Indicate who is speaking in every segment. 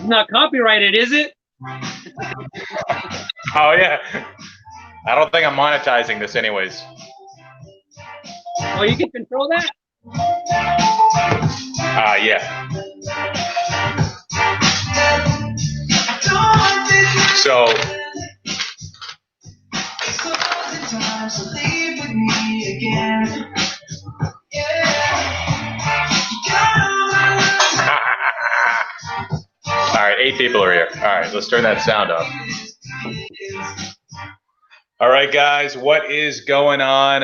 Speaker 1: It's not copyrighted, is it?
Speaker 2: Oh yeah. I don't think I'm monetizing this anyways.
Speaker 1: Oh, you can control that?
Speaker 2: Yeah. So all right, 8 people are here. All right, let's turn that sound up. All right, guys, what is going on?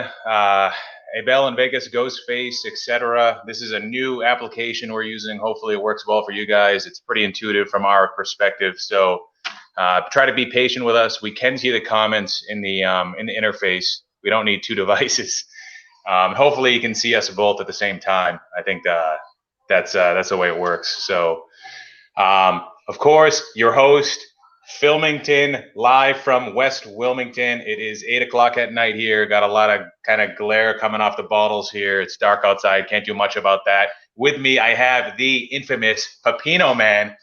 Speaker 2: Abel in Vegas, Ghostface, etc. This is a new application we're using. Hopefully it works well for you guys. It's pretty intuitive from our perspective. So try to be patient with us. We can see the comments in the interface. We don't need 2 devices. Hopefully you can see us both at the same time. I think that's the way it works. So of course, your host, Filmington, live from West Wilmington. It is 8 o'clock at night here. Got a lot of kind of glare coming off the bottles here. It's dark outside. Can't do much about that. With me, I have the infamous Pepino Man.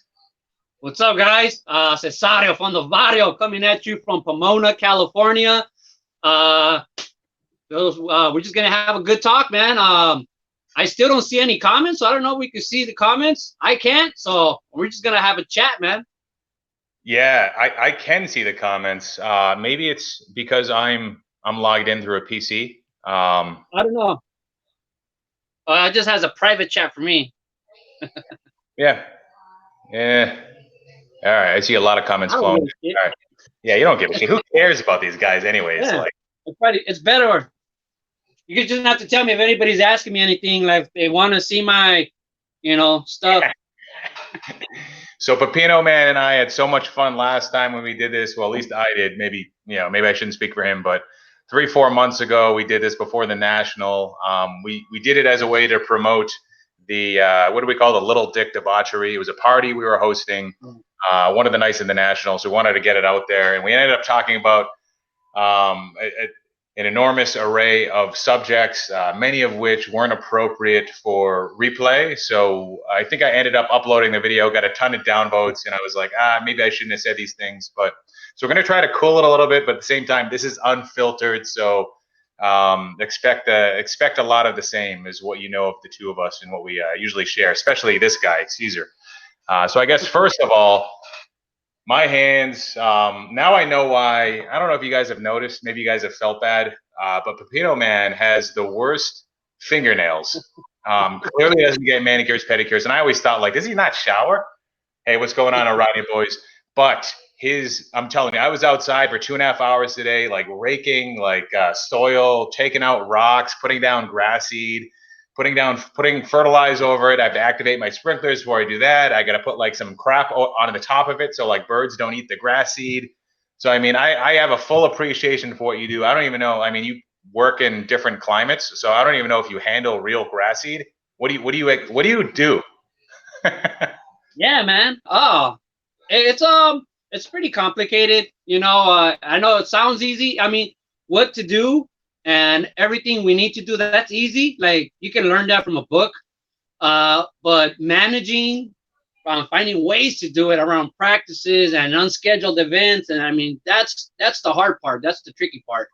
Speaker 1: What's up, guys? Cesario from the Barrio coming at you from Pomona, California. We're just going to have a good talk, man. I still don't see any comments, so I don't know if we can see the comments. I can't, so we're just going to have a chat, man.
Speaker 2: Yeah, I can see the comments. Maybe it's because I'm logged in through a PC.
Speaker 1: I don't know. It just has a private chat for me.
Speaker 2: Yeah. All right, I see a lot of comments flowing. All right. Yeah, you don't give a shit. Who cares about these guys anyways?
Speaker 1: Yeah.
Speaker 2: Like,
Speaker 1: it's better. You just have to tell me if anybody's asking me anything, like if they want to see my, stuff.
Speaker 2: So Pepino Man and I had so much fun last time when we did this. Well, at least I did. Maybe I shouldn't speak for him, but 3-4 months ago we did this before the National. We did it as a way to promote the what do we call the Little Dick debauchery? It was a party we were hosting one of the nights in the National, so we wanted to get it out there, and we ended up talking about an enormous array of subjects, many of which weren't appropriate for replay. So I think I ended up uploading the video, got a ton of downvotes, and I was like, maybe I shouldn't have said these things. But so we're going to try to cool it a little bit, but at the same time, this is unfiltered. So expect a lot of the same is what you know of the two of us and what we usually share, especially this guy, Caesar. So I guess first of all, my hands, now I know why. I don't know if you guys have noticed, maybe you guys have felt bad, but Pepino Man has the worst fingernails. Clearly doesn't get manicures, pedicures, and I always thought, like, does he not shower? Hey, what's going on, Rodney boys? But I'm telling you, I was outside for 2.5 hours today, like raking, like soil, taking out rocks, putting down grass seed, putting fertilizer over it. I have to activate my sprinklers before I do that. I got to put like some crap on the top of it so like birds don't eat the grass seed. So I mean, I have a full appreciation for what you do. I don't even know. I mean, you work in different climates, so I don't even know if you handle real grass seed. What do you do?
Speaker 1: Yeah, man. Oh, it's pretty complicated. I know it sounds easy. I mean, what to do and everything we need to do, that's easy. Like you can learn that from a book. But managing, finding ways to do it around practices and unscheduled events, and I mean that's the hard part. That's the tricky part.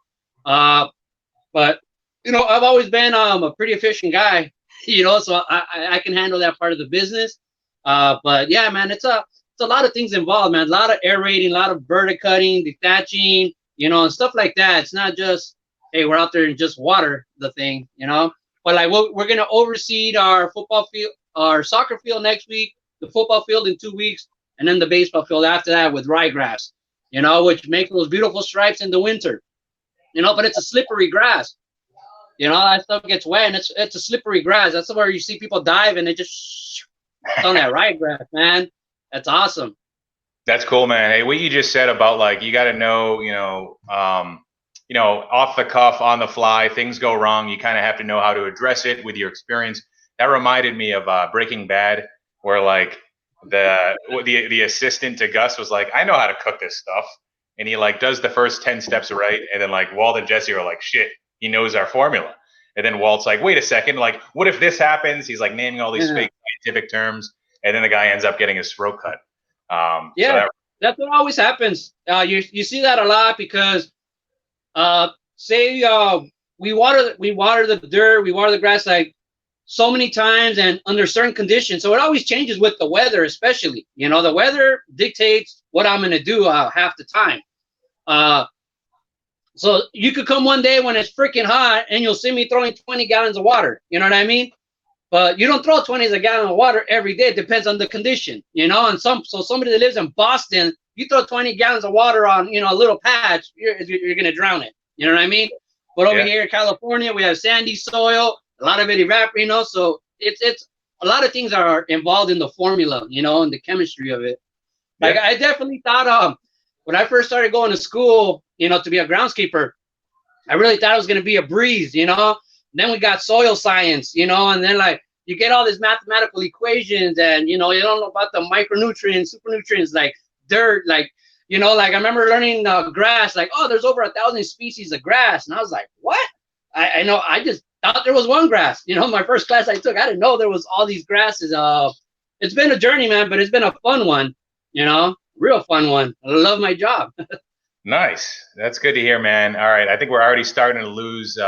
Speaker 1: But I've always been a pretty efficient guy. So I can handle that part of the business. But yeah, man, it's a lot of things involved, man. A lot of aerating, a lot of verticutting, detaching, and stuff like that. It's not just, hey, we're out there and just water the thing, But like we're gonna overseed our football field, our soccer field next week, the football field in 2 weeks, and then the baseball field after that with ryegrass, which makes those beautiful stripes in the winter. But it's a slippery grass. That stuff gets wet, and it's a slippery grass. That's where you see people dive and they just on that ryegrass, man. That's awesome.
Speaker 2: That's cool, man. Hey, what you just said about like you got to know, off the cuff, on the fly, things go wrong. You kind of have to know how to address it with your experience. That reminded me of Breaking Bad, where like the assistant to Gus was like, I know how to cook this stuff, and he like does the first 10 steps right, and then like Walt and Jesse are like, shit, he knows our formula. And then Walt's like, wait a second, like what if this happens? He's like naming all these fake scientific terms, and then the guy ends up getting his throat cut. So
Speaker 1: Yeah, that's what always happens. You see that a lot because say we water the dirt, we water the grass like so many times and under certain conditions. So it always changes with the weather, especially. The weather dictates what I'm gonna do half the time. Uh, so you could come one day when it's freaking hot and you'll see me throwing 20 gallons of water. You know what I mean? But you don't throw 20 gallons of water every day. It depends on the condition, And somebody that lives in Boston, you throw 20 gallons of water on, a little patch, you're gonna drown it. You know what I mean? But over
Speaker 2: yeah,
Speaker 1: here in California, we have sandy soil, a lot of it evaporates, so it's a lot of things are involved in the formula, and the chemistry of it. Like
Speaker 2: yeah,
Speaker 1: I definitely thought when I first started going to school, to be a groundskeeper, I really thought it was going to be a breeze. Then we got soil science, and then like you get all these mathematical equations, and you don't know about the micronutrients, supernutrients, like dirt, like I remember learning grass, like, oh, there's over 1,000 species of grass, and I was like, what? I know, I just thought there was one grass. My first class I took, I didn't know there was all these grasses. It's been a journey, man, but it's been a fun one. Real fun one. I love my job.
Speaker 2: nice. That's good to hear, man. All right, I think we're already starting to lose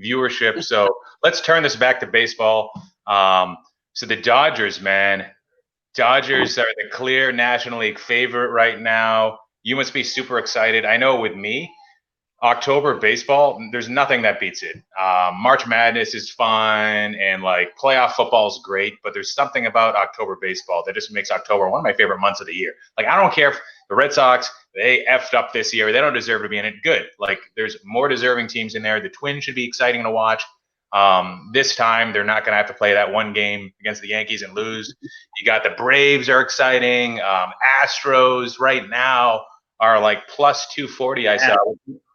Speaker 2: viewership, so let's turn this back to baseball. So the Dodgers, man. Dodgers are the clear National League favorite right now. You must be super excited. I know with me, October baseball, there's nothing that beats it. March Madness is fun and like playoff football is great, but there's something about October baseball that just makes October one of my favorite months of the year. Like, I don't care if the Red Sox, they effed up this year. They don't deserve to be in it. Good. Like, there's more deserving teams in there. The Twins should be exciting to watch. This time, they're not going to have to play that one game against the Yankees and lose. You got the Braves are exciting. Astros right now are like plus 240, I saw,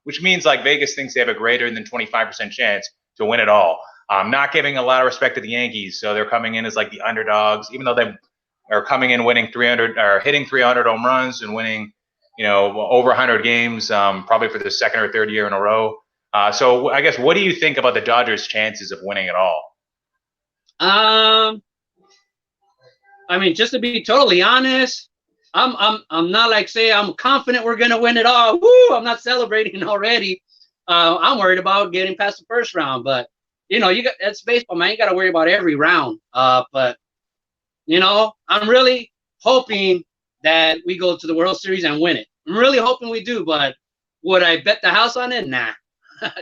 Speaker 2: which means like Vegas thinks they have a greater than 25% chance to win it all. Not giving a lot of respect to the Yankees, so they're coming in as like the underdogs, even though they are coming in winning 300 or hitting 300 home runs and winning, over 100 games, probably for the second or third year in a row. So I guess, what do you think about the Dodgers' chances of winning it all?
Speaker 1: Um, I mean, just to be totally honest, I'm not like say I'm confident we're gonna win it all. Woo! I'm not celebrating already. I'm worried about getting past the first round, but you got that's baseball, man. You got to worry about every round. But I'm really hoping that we go to the World Series and win it. I'm really hoping we do, but would I bet the house on it? Nah.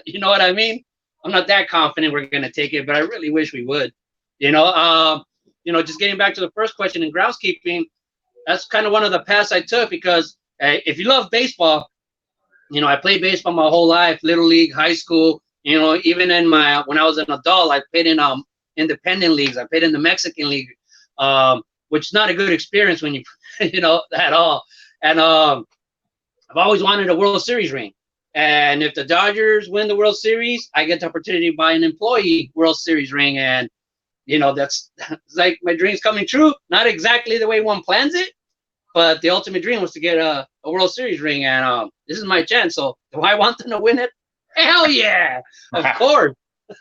Speaker 1: You know what I mean? I'm not that confident we're gonna take it, but I really wish we would. Just getting back to the first question in groundskeeping, that's kind of one of the paths I took because if you love baseball, I played baseball my whole life, little league, high school. Even when I was an adult, I played in independent leagues. I played in the Mexican league, which is not a good experience when you at all. And I've always wanted a World Series ring. And if the Dodgers win the World Series, I get the opportunity to buy an employee World Series ring. And that's like my dream's coming true. Not exactly the way one plans it, but the ultimate dream was to get a World Series ring, and this is my chance. So do I want them to win it? Hell yeah, of course.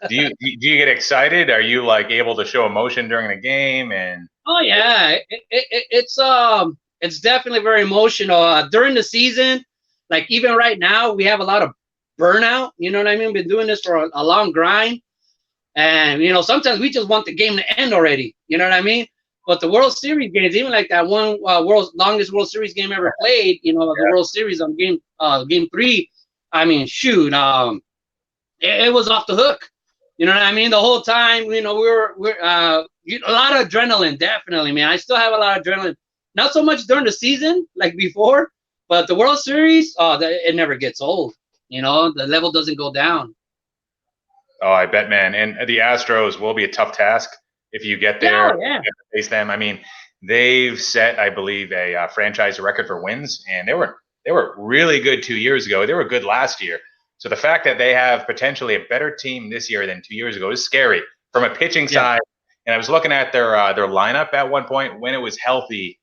Speaker 2: Do you get excited? Are you like able to show emotion during the game? And
Speaker 1: Oh yeah, it's definitely very emotional during the season. Like even right now, we have a lot of burnout. You know what I mean? Been doing this for a long grind, and sometimes we just want the game to end already. You know what I mean? But the World Series games, even like that one longest World Series game ever played, the World Series on game 3. I mean, shoot, it was off the hook. You know what I mean? The whole time, we're a lot of adrenaline, definitely, man. I still have a lot of adrenaline. Not so much during the season like before, but the World Series, it never gets old. The level doesn't go down.
Speaker 2: oh, I bet, man. And the Astros will be a tough task if you get there.
Speaker 1: Yeah.
Speaker 2: You have to face them. I mean, they've set, I believe, a franchise record for wins, and they were really good 2 years ago. They were good last year. So the fact that they have potentially a better team this year than 2 years ago is scary from a pitching
Speaker 1: Yeah.
Speaker 2: side. And I was looking at their lineup at one point when it was healthy.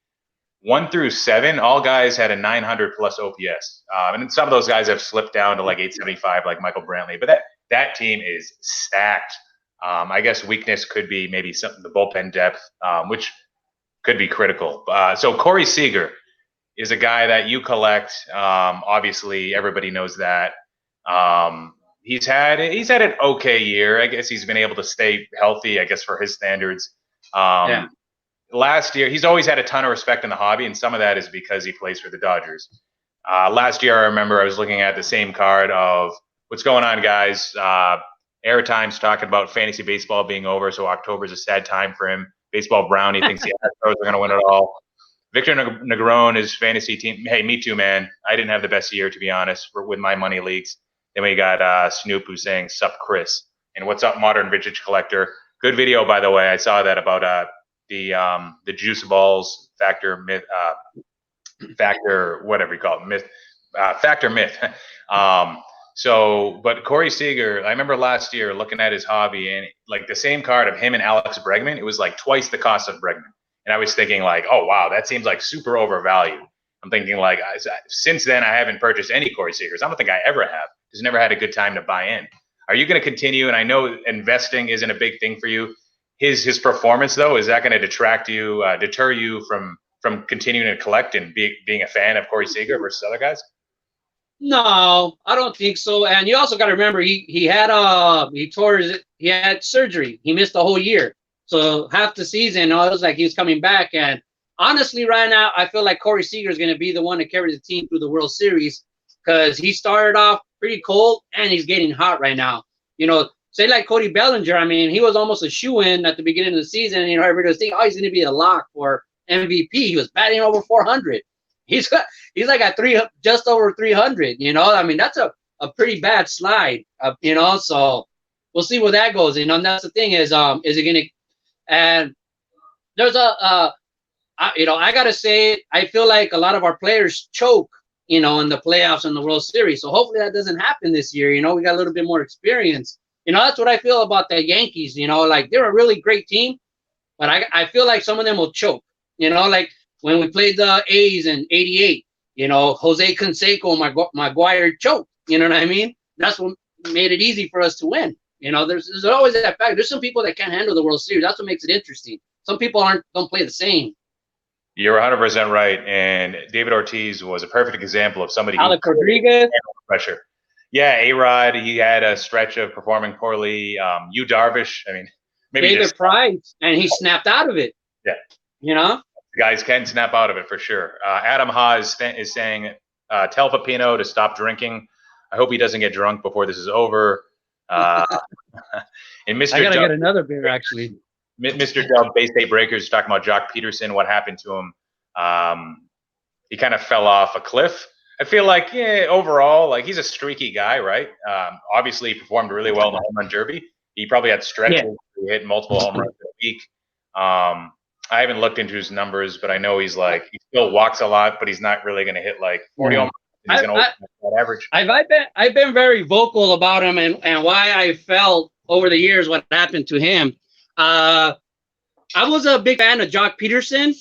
Speaker 2: 1 through 7, all guys had a 900 plus OPS, and some of those guys have slipped down to like 875, like Michael Brantley. But that team is stacked. I guess weakness could be maybe the bullpen depth, which could be critical. So Corey Seager is a guy that you collect. Obviously, everybody knows that. He's had an okay year. I guess he's been able to stay healthy, I guess, for his standards.
Speaker 1: Yeah.
Speaker 2: Last year, he's always had a ton of respect in the hobby, and some of that is because he plays for the Dodgers. Last year, I remember I was looking at the same card of what's going on, guys. Airtime's talking about fantasy baseball being over, so October's a sad time for him. Baseball Brown, he thinks the Astros are going to win it all. Victor Negron, his fantasy team. Hey, me too, man. I didn't have the best year, to be honest, with my money leagues. Then we got Snoop who's saying, "Sup, Chris?" And what's up, Modern Vintage Collector? Good video, by the way. I saw that about the juice balls factor myth, factor whatever you call it, myth, factor myth. But Corey Seager, I remember last year looking at his hobby and like the same card of him and Alex Bregman, it was like twice the cost of Bregman. And I was thinking like, oh, wow, that seems like super overvalued. I'm thinking like, since then, I haven't purchased any Corey Seagers. I don't think I ever have. Just never had a good time to buy in. Are you going to continue? And I know investing isn't a big thing for you. His performance, though, is that going to deter you from continuing to collect and being a fan of Corey Seager versus other guys?
Speaker 1: No, I don't think so. And you also got to remember he had surgery. He missed the whole year. So half the season, it was like he was coming back. And honestly, right now, I feel like Corey Seager is going to be the one to carry the team through the World Series because he started off pretty cold and he's getting hot right now. You know, say like Cody Bellinger. I mean, he was almost a shoo-in at the beginning of the season. And, you know, everybody was thinking, oh, he's going to be a lock for MVP. He was batting over 400. He's like at just over 300. You know, I mean, that's a pretty bad slide. You know, so we'll see where that goes. You know, and that's the thing is it going to? And there's I got to say, I feel like a lot of our players choke, you know, in the playoffs and the World Series. So hopefully that doesn't happen this year. You know, we got a little bit more experience. You know, that's what I feel about the Yankees. You know, like they're a really great team, but I feel like some of them will choke. You know, like when we played the A's in '88, you know, Jose Canseco and Maguire choked. You know what I mean? That's what made it easy for us to win. You know, there's always that fact. There's some people that can't handle the World Series. That's what makes it interesting. Some people don't play the same.
Speaker 2: You're 100% right. And David Ortiz was a perfect example of somebody
Speaker 1: who Rodriguez
Speaker 2: pressure. Yeah, A-Rod, he had a stretch of performing poorly. Yu Darvish, I mean, maybe
Speaker 1: David Price, and he snapped out of it.
Speaker 2: Yeah.
Speaker 1: You know?
Speaker 2: The guys can snap out of it for sure. Adam Ha is saying, tell Pepino to stop drinking. I hope he doesn't get drunk before this is over. And Mr.
Speaker 1: I gotta get another beer actually.
Speaker 2: Mr. Dub, Bay State Breakers, talking about Jock Peterson. What happened to him? He kind of fell off a cliff. I feel like, yeah, overall, like he's a streaky guy, right? Obviously, he performed really well in the home run derby. He probably had stretches where he hit multiple home runs a week. I haven't looked into his numbers, but I know he still walks a lot, but he's not really going to hit like 40 home runs. He's going to that average.
Speaker 1: I've been very vocal about him and why I felt over the years what happened to him. I was a big fan of Jock Peterson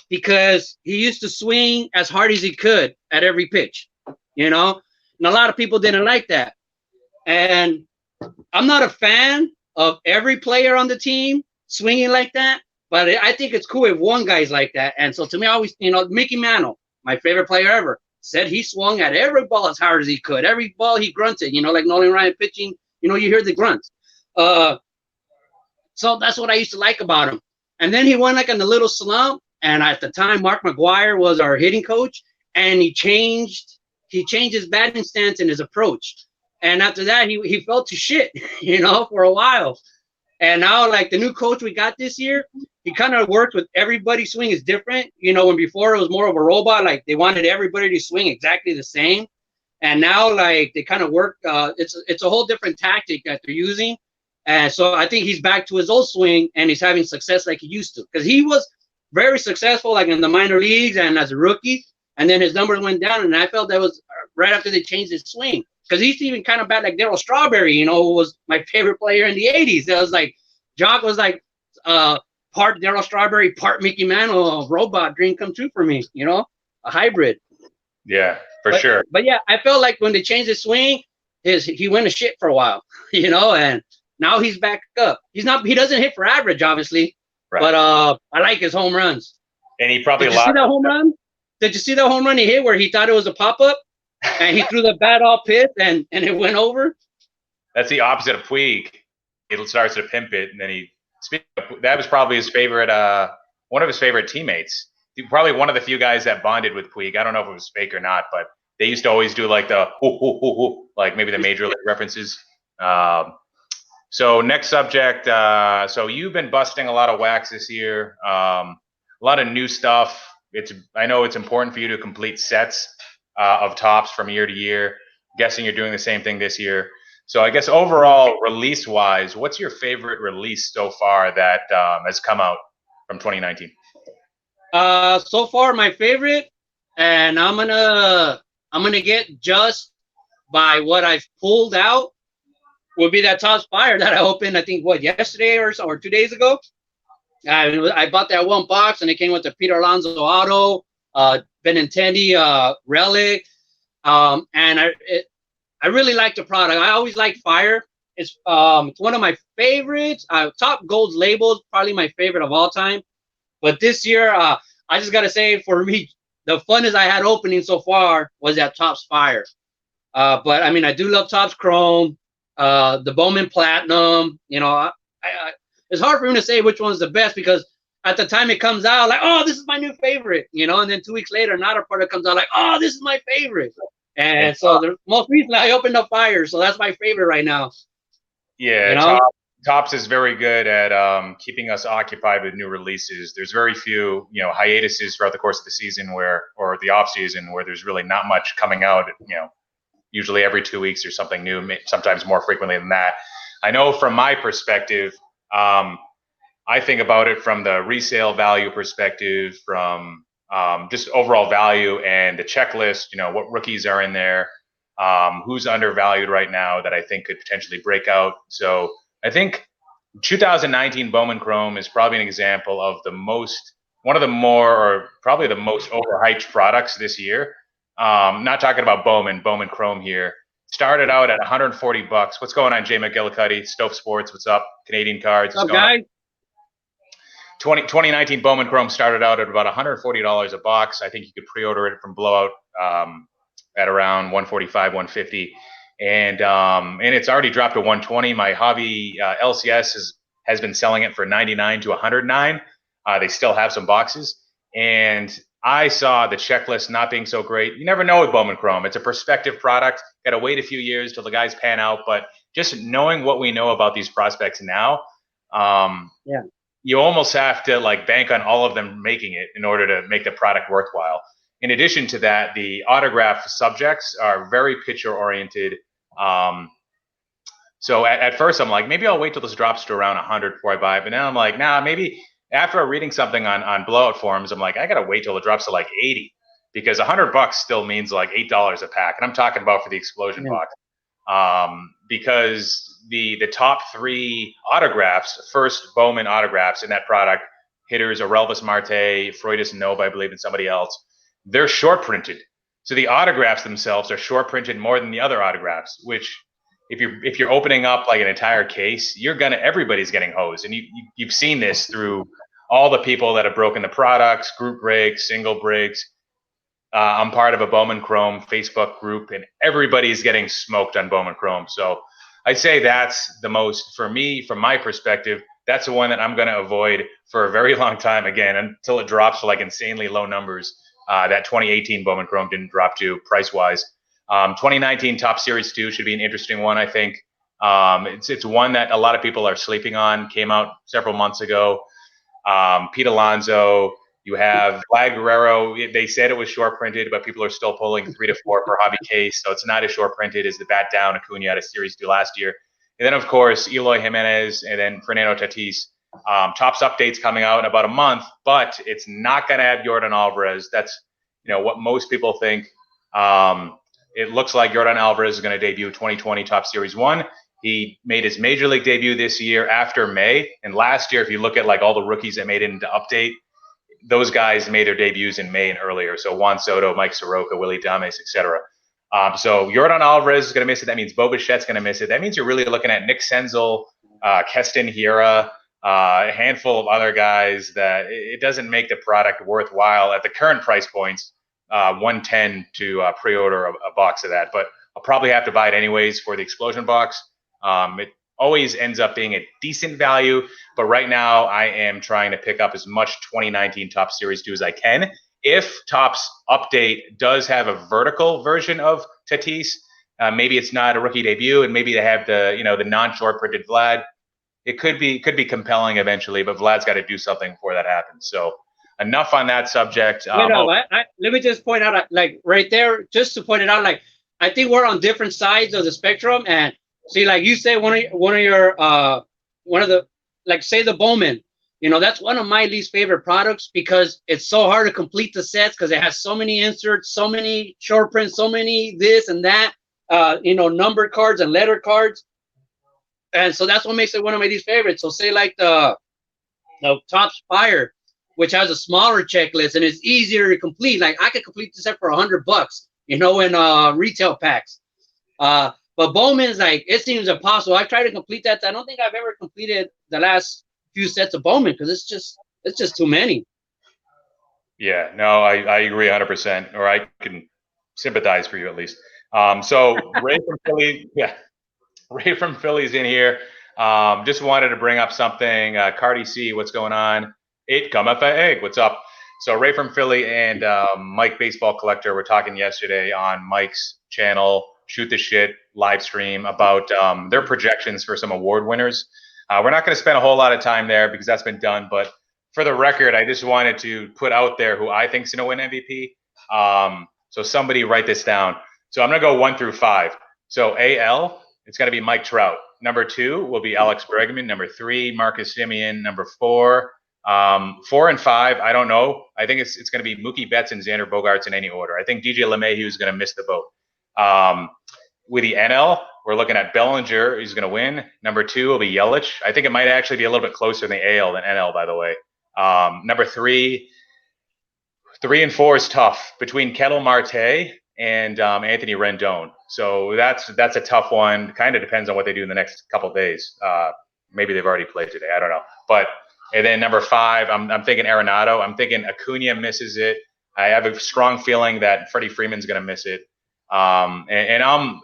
Speaker 1: because he used to swing as hard as he could at every pitch, you know, and a lot of people didn't like that. And I'm not a fan of every player on the team swinging like that, but I think it's cool if one guy's like that. And so to me, I always, you know, Mickey Mantle, my favorite player ever, said he swung at every ball as hard as he could. Every ball he grunted, you know, like Nolan Ryan pitching, you know, you hear the grunts. So that's what I used to like about him. And then he went like in a little slump. And at the time, Mark McGwire was our hitting coach, and he changed his batting stance and his approach. And after that, he fell to shit, you know, for a while. And now, like the new coach we got this year, he kind of worked with everybody's swing is different. You know, when before it was more of a robot, like they wanted everybody to swing exactly the same. And now, like they kind of work. It's a whole different tactic that they're using. And so I think he's back to his old swing, and he's having success like he used to. Because he was very successful, like in the minor leagues and as a rookie. And then his numbers went down, and I felt that was right after they changed his swing. Because he's even kind of bad like Darryl Strawberry, you know, who was my favorite player in the 80s. It was like, Jock was like part Darryl Strawberry, part Mickey Mantle, a robot dream come true for me, you know, a hybrid.
Speaker 2: Yeah, for sure.
Speaker 1: But yeah, I felt like when they changed his swing, he went to shit for a while, you know, and now he's back up. He doesn't hit for average, obviously, right. But I like his home runs.
Speaker 2: And he probably
Speaker 1: Did you see
Speaker 2: lost.
Speaker 1: that home run? Did you see that home run he hit where he thought it was a pop up, and he threw the bat all pit and it went over?
Speaker 2: That's the opposite of Puig. He starts to pimp it, and then that was probably his favorite, one of his favorite teammates. Probably one of the few guys that bonded with Puig. I don't know if it was fake or not, but they used to always do like the hoo, hoo, hoo, hoo, like maybe the major league references. So next subject. So you've been busting a lot of wax this year. A lot of new stuff. I know it's important for you to complete sets of tops from year to year. Guessing you're doing the same thing this year. So I guess overall, release-wise, what's your favorite release so far that has come out from 2019?
Speaker 1: So far my favorite, and I'm gonna get just by what I've pulled out, would be that Topps Fire that I opened, I think, yesterday or 2 days ago. I bought that one box, and it came with the Peter Alonso auto, Benintendi relic, and I really like the product. I always like Fire. It's one of my favorites. Top Gold's labeled probably my favorite of all time. But this year, I just gotta say, for me, the funnest I had opening so far was that Topps Fire. But I mean, I do love Topps Chrome, the Bowman Platinum. You know, it's hard for me to say which one's the best because at the time it comes out, like, oh, this is my new favorite, you know, and then 2 weeks later, another product comes out, like, oh, this is my favorite. And so most recently, I opened up Fire, so that's my favorite right now.
Speaker 2: Yeah,
Speaker 1: you know?
Speaker 2: Topps is very good at keeping us occupied with new releases. There's very few, hiatuses throughout the course of the season or the off season where there's really not much coming out. Usually every 2 weeks there's something new, sometimes more frequently than that. I know from my perspective, I think about it from the resale value perspective, from just overall value and the checklist, what rookies are in there, who's undervalued right now that I think could potentially break out. So I think 2019 Bowman Chrome is probably an example of one of the more, or probably the most overhyped products this year. Not talking about Bowman Chrome here. Started out at $140. What's going on, Jay McGillicuddy? Stope Sports, what's up? Canadian Cards.
Speaker 1: What's up, guys?
Speaker 2: 2019 Bowman Chrome started out at about $140 a box. I think you could pre-order it from Blowout at around $145, $150, and it's already dropped to $120. My hobby LCS has been selling it for $99 to $109. They still have some boxes, and I saw the checklist not being so great. You never know with Bowman Chrome. It's a prospective product. Got to wait a few years till the guys pan out. But just knowing what we know about these prospects now, you almost have to bank on all of them making it in order to make the product worthwhile. In addition to that, the autograph subjects are very picture oriented. So at first I'm like, maybe I'll wait till this drops to around 100 before I buy it. But now I'm like, nah, maybe after reading something on Blowout forums, I'm like, I gotta wait till it drops to 80, because $100 still means $8 a pack, and I'm talking about for the explosion box. Because the top three autographs, first Bowman autographs in that product, hitters Aurelvis Marte, Freudis Nova, I believe, and somebody else, they're short printed. So the autographs themselves are short printed more than the other autographs, which if you're opening up an entire case, everybody's getting hosed. And you've seen this through all the people that have broken the products, group breaks, single breaks. I'm part of a Bowman Chrome Facebook group, and everybody's getting smoked on Bowman Chrome. So I'd say that's the most, for me, from my perspective, that's the one that I'm going to avoid for a very long time, again, until it drops to insanely low numbers that 2018 Bowman Chrome didn't drop to price-wise. 2019 Top Series 2 should be an interesting one, I think. It's one that a lot of people are sleeping on, came out several months ago. Pete Alonso, you have Vlad Guerrero. They said it was short printed, but people are still pulling 3 to 4 per hobby case. So it's not as short printed as the bat down Acuna had a Series 2 last year. And then, of course, Eloy Jimenez and then Fernando Tatis. Topps updates coming out in about a month, but it's not going to have Yordan Alvarez. That's what most people think. It looks like Yordan Alvarez is going to debut 2020 Topps Series 1. He made his major league debut this year after May. And last year, if you look at all the rookies that made it into update, those guys made their debuts in May and earlier. So Juan Soto, Mike Soroka, Willie Dames, etc. So Yordan Alvarez is going to miss it. That means Bo Bichette's going to miss it. That means you're really looking at Nick Senzel, Keston Hiura, a handful of other guys that it doesn't make the product worthwhile at the current price points. 110 to pre-order a box of that, but I'll probably have to buy it anyways for the explosion box. It always ends up being a decent value, but right now I am trying to pick up as much 2019 Topps Series 2 as I can. If Topps Update does have a vertical version of Tatis, maybe it's not a rookie debut, and maybe they have the the non-short printed Vlad. It could be compelling eventually, but Vlad's got to do something before that happens. So enough on that subject.
Speaker 1: Wait up, let me just point out, like right there, just to point it out, like I think we're on different sides of the spectrum. And see, like you say, one of the, like say the Bowman, that's one of my least favorite products because it's so hard to complete the sets because it has so many inserts, so many short prints, so many this and that, number cards and letter cards. And so that's what makes it one of my least favorites. So say like the Topps Fire, which has a smaller checklist and it's easier to complete. Like I could complete the set for $100, in retail packs. But Bowman's like, it seems impossible. I tried to complete that. I don't think I've ever completed the last few sets of Bowman because it's just too many.
Speaker 2: Yeah, no, I agree 100%, or I can sympathize for you at least. So Ray from Philly, Ray from Philly's in here. Just wanted to bring up something. Cardi C, what's going on? 8 come up at egg. What's up? So Ray from Philly and Mike Baseball Collector were talking yesterday on Mike's channel, Shoot the Shit live stream, about their projections for some award winners. We're not going to spend a whole lot of time there because that's been done. But for the record, I just wanted to put out there who I think is going to win MVP. So somebody write this down. So I'm going to go 1 through 5. So AL, it's going to be Mike Trout. Number 2 will be Alex Bregman. Number 3, Marcus Semien. Number 4, 4 and 5, I don't know. I think it's going to be Mookie Betts and Xander Bogaerts in any order. I think DJ LeMahieu is going to miss the boat. With the NL, we're looking at Bellinger. He's going to win. Number 2 will be Yelich. I think it might actually be a little bit closer in the AL than NL, by the way. Number 3 and 4 is tough between Ketel Marte and Anthony Rendon. So that's a tough one. Kind of depends on what they do in the next couple of days. Maybe they've already played today. I don't know. But and then number 5, I'm thinking Arenado. I'm thinking Acuna misses it. I have a strong feeling that Freddie Freeman's going to miss it. And I'm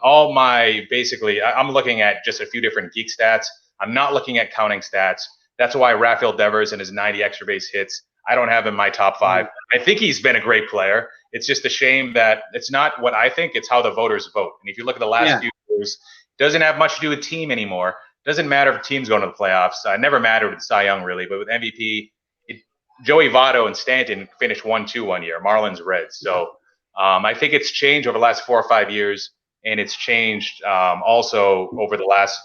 Speaker 2: looking at just a few different geek stats. I'm not looking at counting stats. That's why Rafael Devers and his 90 extra base hits, I don't have in my top 5. I think he's been a great player. It's just a shame that it's not what I think, it's how the voters vote. And if you look at the last few years, it doesn't have much to do with team anymore. Doesn't matter if teams going to the playoffs. Never mattered with Cy Young, really. But with MVP, Joey Votto and Stanton finished 1-2 one year, Marlins Reds. So I think it's changed over the last 4 or 5 years, and it's changed also over the last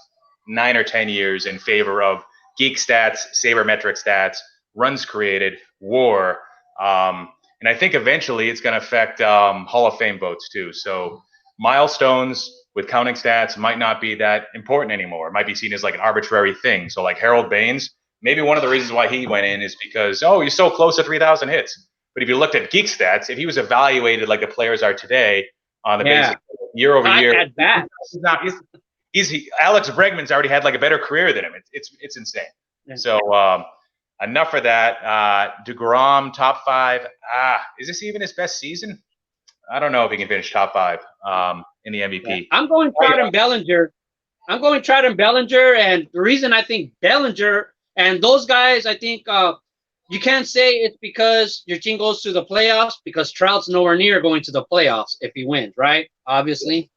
Speaker 2: 9 or 10 years in favor of geek stats, sabermetric stats, runs created, WAR. And I think eventually it's going to affect Hall of Fame votes too. So milestones with counting stats might not be that important anymore. It might be seen as like an arbitrary thing. So like Harold Baines, maybe one of the reasons why he went in is because, he's so close to 3,000 hits. But if you looked at geek stats, if he was evaluated like the players are today on the basic year over year,
Speaker 1: at that.
Speaker 2: Alex Bregman's already had like a better career than him. It's insane. Yeah. So enough for that. DeGrom, top 5. Is this even his best season? I don't know if he can finish top 5 in the MVP.
Speaker 1: Yeah. I'm going Trout and Bellinger. And the reason I think Bellinger and those guys, I think you can't say it's because your team goes to the playoffs, because Trout's nowhere near going to the playoffs if he wins, right? Obviously.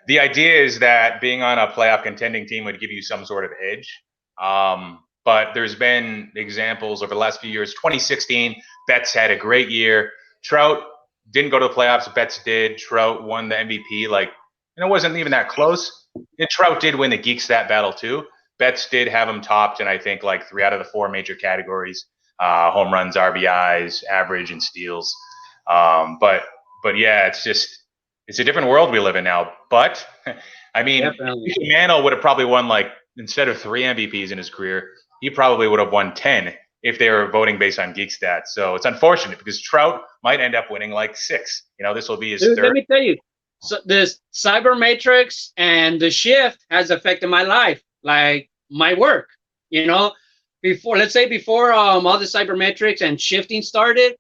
Speaker 2: The idea is that being on a playoff contending team would give you some sort of edge. But there's been examples over the last few years. 2016, Betts had a great year. Trout didn't go to the playoffs. Betts did. Trout won the MVP. It wasn't even that close. And Trout did win the geek stat battle too. Betts did have him topped in, I think, 3 out of the 4 major categories: home runs, RBIs, average, and steals. But yeah, it's a different world we live in now. But I mean, Mantle would have probably won instead of 3 MVPs in his career, he probably would have won 10 if they were voting based on geek stats. So it's unfortunate because Trout might end up winning 6. This will be his third.
Speaker 1: Let me tell you, so this cyber matrix and the shift has affected my life, my work. before, let's say before all the cybermetrics and shifting started,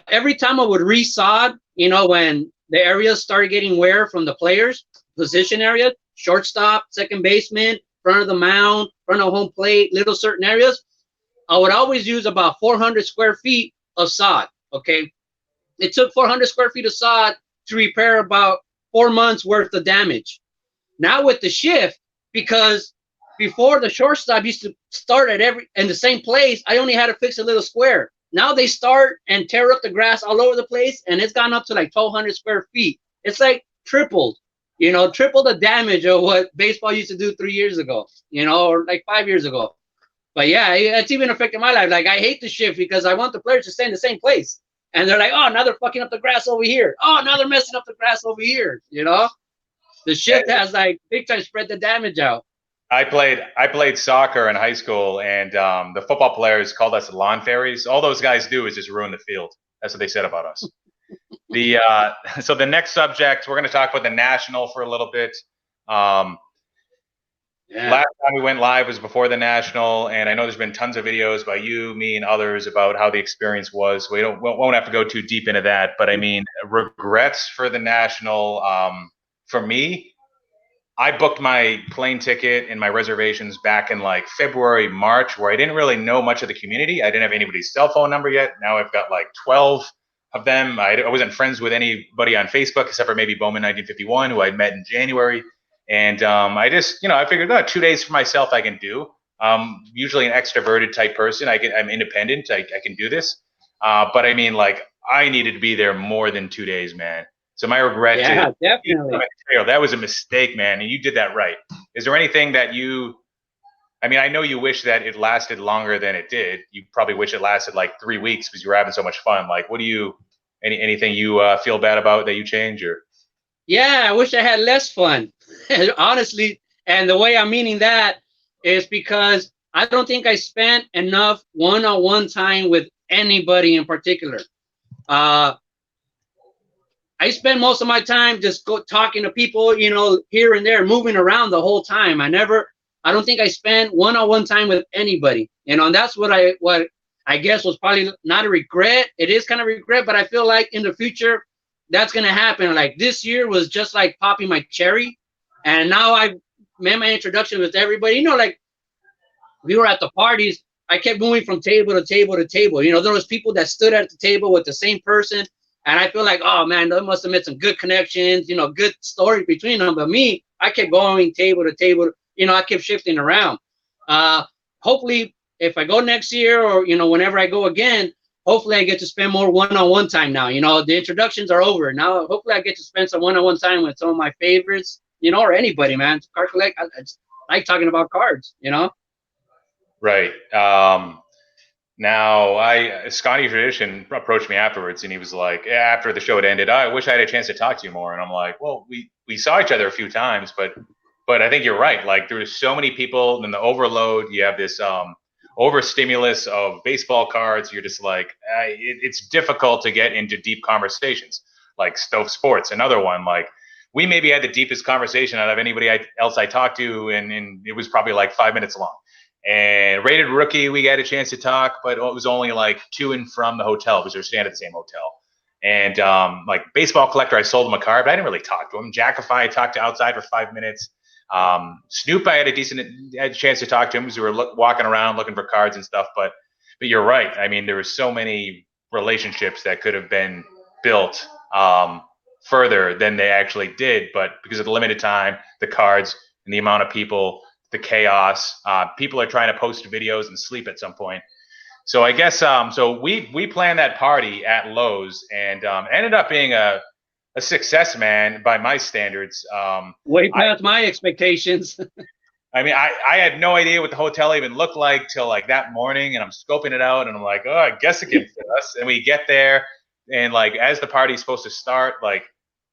Speaker 1: every time I would resod, when the areas started getting wear from the players, position areas, shortstop, second baseman, front of the mound, front of home plate, little certain areas, I would always use about 400 square feet of sod. Okay, it took 400 square feet of sod to repair about 4 months worth of damage. Now with the shift, because before the shortstop used to start at in the same place, I only had to fix a little square. Now they start and tear up the grass all over the place, and it's gone up to like 1,200 square feet. It's like tripled, triple the damage of what baseball used to do 3 years ago, or like 5 years ago. But yeah, it's even affected my life. Like, I hate the shift because I want the players to stay in the same place. And they're like, oh, now they're fucking up the grass over here. Oh, now they're messing up the grass over here. The shift has like big time spread the damage out.
Speaker 2: I played soccer in high school, and the football players called us lawn fairies. All those guys do is just ruin the field. That's what they said about us. So the next subject, we're going to talk about the National for a little bit. Last time we went live was before the National, and I know there's been tons of videos by you, me, and others about how the experience was. We won't have to go too deep into that, but I mean, regrets for the National. For me, I booked my plane ticket and my reservations back in like February, March, where I didn't really know much of the community. I didn't have anybody's cell phone number yet. Now I've got like 12 of them. I wasn't friends with anybody on Facebook except for maybe Bowman 1951, who I met in January. And I just, I figured 2 days for myself I can do. Usually an extroverted type person. I'm independent. I can do this. But I mean, like, I needed to be there more than 2 days, man. So my regret
Speaker 1: is definitely
Speaker 2: that was a mistake, man, and you did that right. Is there anything that I know you wish that it lasted longer than it did. You probably wish it lasted like 3 weeks because you were having so much fun. Like, anything you feel bad about that you change or?
Speaker 1: Yeah, I wish I had less fun, honestly. And the way I'm meaning that is because I don't think I spent enough one-on-one time with anybody in particular. I spend most of my time just talking to people, here and there, moving around the whole time. I don't think I spent one-on-one time with anybody, and that's what I guess was probably not a regret. It is kind of regret, but I feel like in the future that's gonna happen. Like, this year was just like popping my cherry, and now I've made my introduction with everybody. Like, we were at the parties. I kept moving from table to table to table. There was people that stood at the table with the same person. And I feel like, oh man, they must have made some good connections, good stories between them. But me, I kept going table to table. I kept shifting around. Hopefully, if I go next year or, whenever I go again, hopefully I get to spend more one-on-one time now. The introductions are over. Now, hopefully I get to spend some one-on-one time with some of my favorites, or anybody, man. Card collect. I just like talking about cards,
Speaker 2: Right. Now, Scotty Tradition approached me afterwards, and he was like, after the show had ended, I wish I had a chance to talk to you more. And I'm like, well, we saw each other a few times, but I think you're right. Like, there's so many people, and the overload, you have this overstimulus of baseball cards. You're just like, it's difficult to get into deep conversations. Like Stove Sports, another one. Like, we maybe had the deepest conversation out of anybody else I talked to, and it was probably like 5 minutes long. And Rated Rookie, we got a chance to talk, but it was only like to and from the hotel because we were staying at the same hotel. And like Baseball Collector, I sold him a card, but I didn't really talk to him. Jackify, I talked to outside for 5 minutes. Snoop, I had a chance to talk to him because we were walking around looking for cards and stuff. But you're right. I mean, there were so many relationships that could have been built further than they actually did. But because of the limited time, the cards, and the amount of people, the chaos, people are trying to post videos and sleep at some point. So I guess so we planned that party at Lowe's, and ended up being a success, man, by my standards.
Speaker 1: Way past my expectations.
Speaker 2: I mean, I had no idea what the hotel even looked like till like that morning, and I'm scoping it out, and I'm like, oh, I guess it can fit us. And we get there, and like as the party's supposed to start, like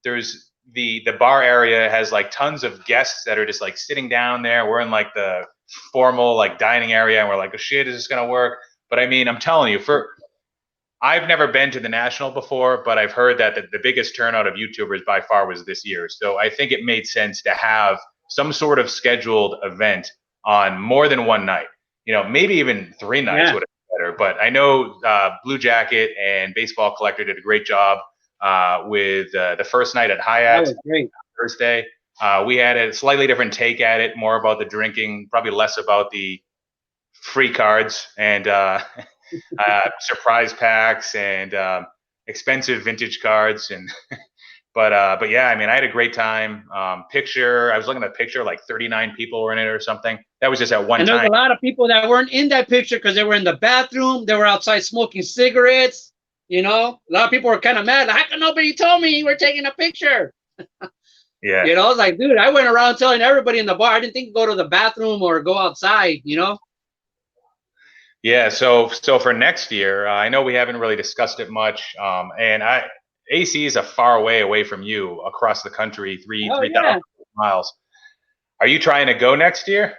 Speaker 2: there's the bar area has like tons of guests that are just like sitting down there. We're in like the formal like dining area, and we're like, oh shit, is this gonna work? But I mean, I'm telling you, I've never been to the National before, but I've heard that the biggest turnout of YouTubers by far was this year. So I think it made sense to have some sort of scheduled event on more than one night. maybe even 3 nights would have been better. But I know Blue Jacket and Baseball Collector did a great job with the first night at Hyatt.
Speaker 1: That was great.
Speaker 2: Thursday. We had a slightly different take at it, more about the drinking, probably less about the free cards and surprise packs and expensive vintage cards. And but yeah, I mean, I had a great time. I was looking at a picture, like 39 people were in it or something. That was just at one
Speaker 1: And there's
Speaker 2: time.
Speaker 1: a lot of people that weren't in that picture because they were in the bathroom. They were outside smoking cigarettes. A lot of people were kind of mad. Like, how come nobody told me you were taking a picture?
Speaker 2: Yeah.
Speaker 1: I was like, dude, I went around telling everybody in the bar. I didn't think to go to the bathroom or go outside,
Speaker 2: Yeah, so for next year, I know we haven't really discussed it much, and AC is a far way away from you across the country, 3,000 miles. Are you trying to go next year?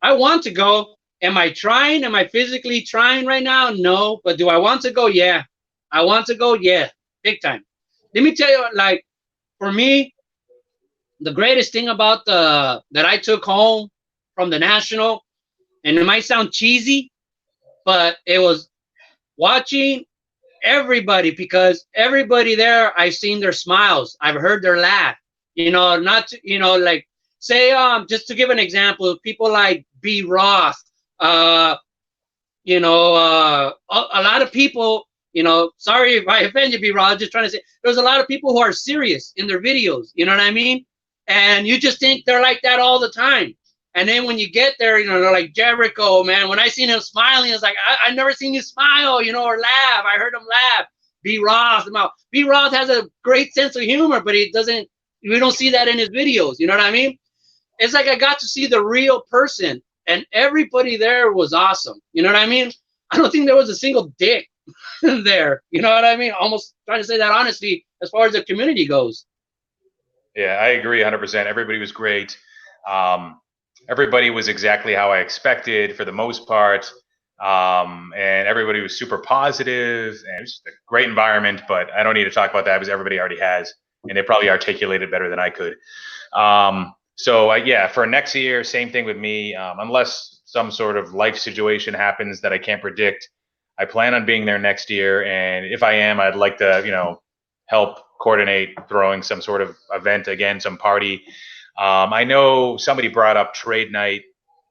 Speaker 1: I want to go. Am I trying? Am I physically trying right now? No. But do I want to go? Yeah. I want to go. Yeah. Big time. Let me tell you, like, for me, the greatest thing about that I took home from the National, and it might sound cheesy, but it was watching everybody, because everybody there, I've seen their smiles. I've heard their laugh. Not to, like, say, just to give an example, people like B. Roth, a lot of people, sorry if I offend you, B. Roth, just trying to say, there's a lot of people who are serious in their videos, you know what I mean? And you just think they're like that all the time. And then when you get there, they're like Jericho, man. When I seen him smiling, I was like, I've never seen you smile, or laugh. I heard him laugh. B. Roth, B. Roth has a great sense of humor, but we don't see that in his videos. You know what I mean? It's like I got to see the real person, and everybody there was awesome. You know what I mean? I don't think there was a single dick there. You know what I mean? Almost trying to say that honestly, as far as the community goes.
Speaker 2: Yeah, I agree 100%. Everybody was great. Everybody was exactly how I expected for the most part. And everybody was super positive, and it was a great environment, but I don't need to talk about that because everybody already has, and they probably articulated better than I could. So yeah, for next year, same thing with me. Unless some sort of life situation happens that I can't predict, I plan on being there next year. And if I am, I'd like to, help coordinate throwing some sort of event again, some party. I know somebody brought up trade night.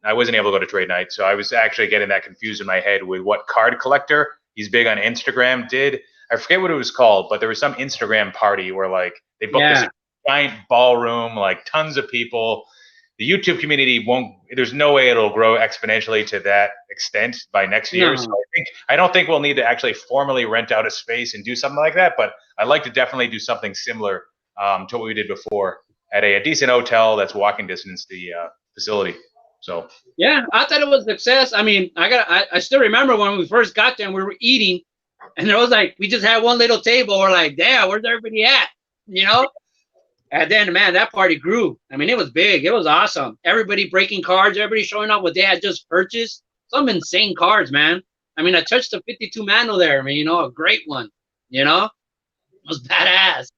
Speaker 2: I wasn't able to go to trade night, so I was actually getting that confused in my head with what card collector, he's big on Instagram, did. I forget what it was called, but there was some Instagram party where like they booked this giant ballroom, like tons of people. The YouTube community there's no way it'll grow exponentially to that extent by next year. So I don't think we'll need to actually formally rent out a space and do something like that, but I'd like to definitely do something similar to what we did before at a decent hotel that's walking distance to the facility. So
Speaker 1: yeah, I thought it was a success. I mean, I still remember when we first got there and we were eating, and there was like, we just had one little table. We're like, damn, where's everybody at? And then, man, that party grew. I mean, it was big. It was awesome. Everybody breaking cards, everybody showing up what they had just purchased. Some insane cards, man. I mean, I touched the 52 Mano there. I mean, a great one. It was badass.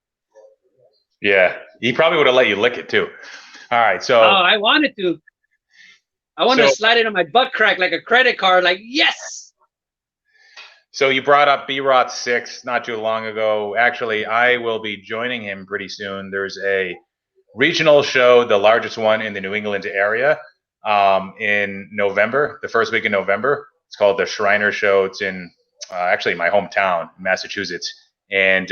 Speaker 2: Yeah, he probably would have let you lick it too. All right, so.
Speaker 1: Oh, I wanted to. I wanted to slide it on my butt crack like a credit card. Like, yes.
Speaker 2: So you brought up B-Rot 6 not too long ago. Actually, I will be joining him pretty soon. There's a regional show, the largest one in the New England area, in November, the first week in November. It's called the Shriner Show. It's in actually my hometown, Massachusetts. And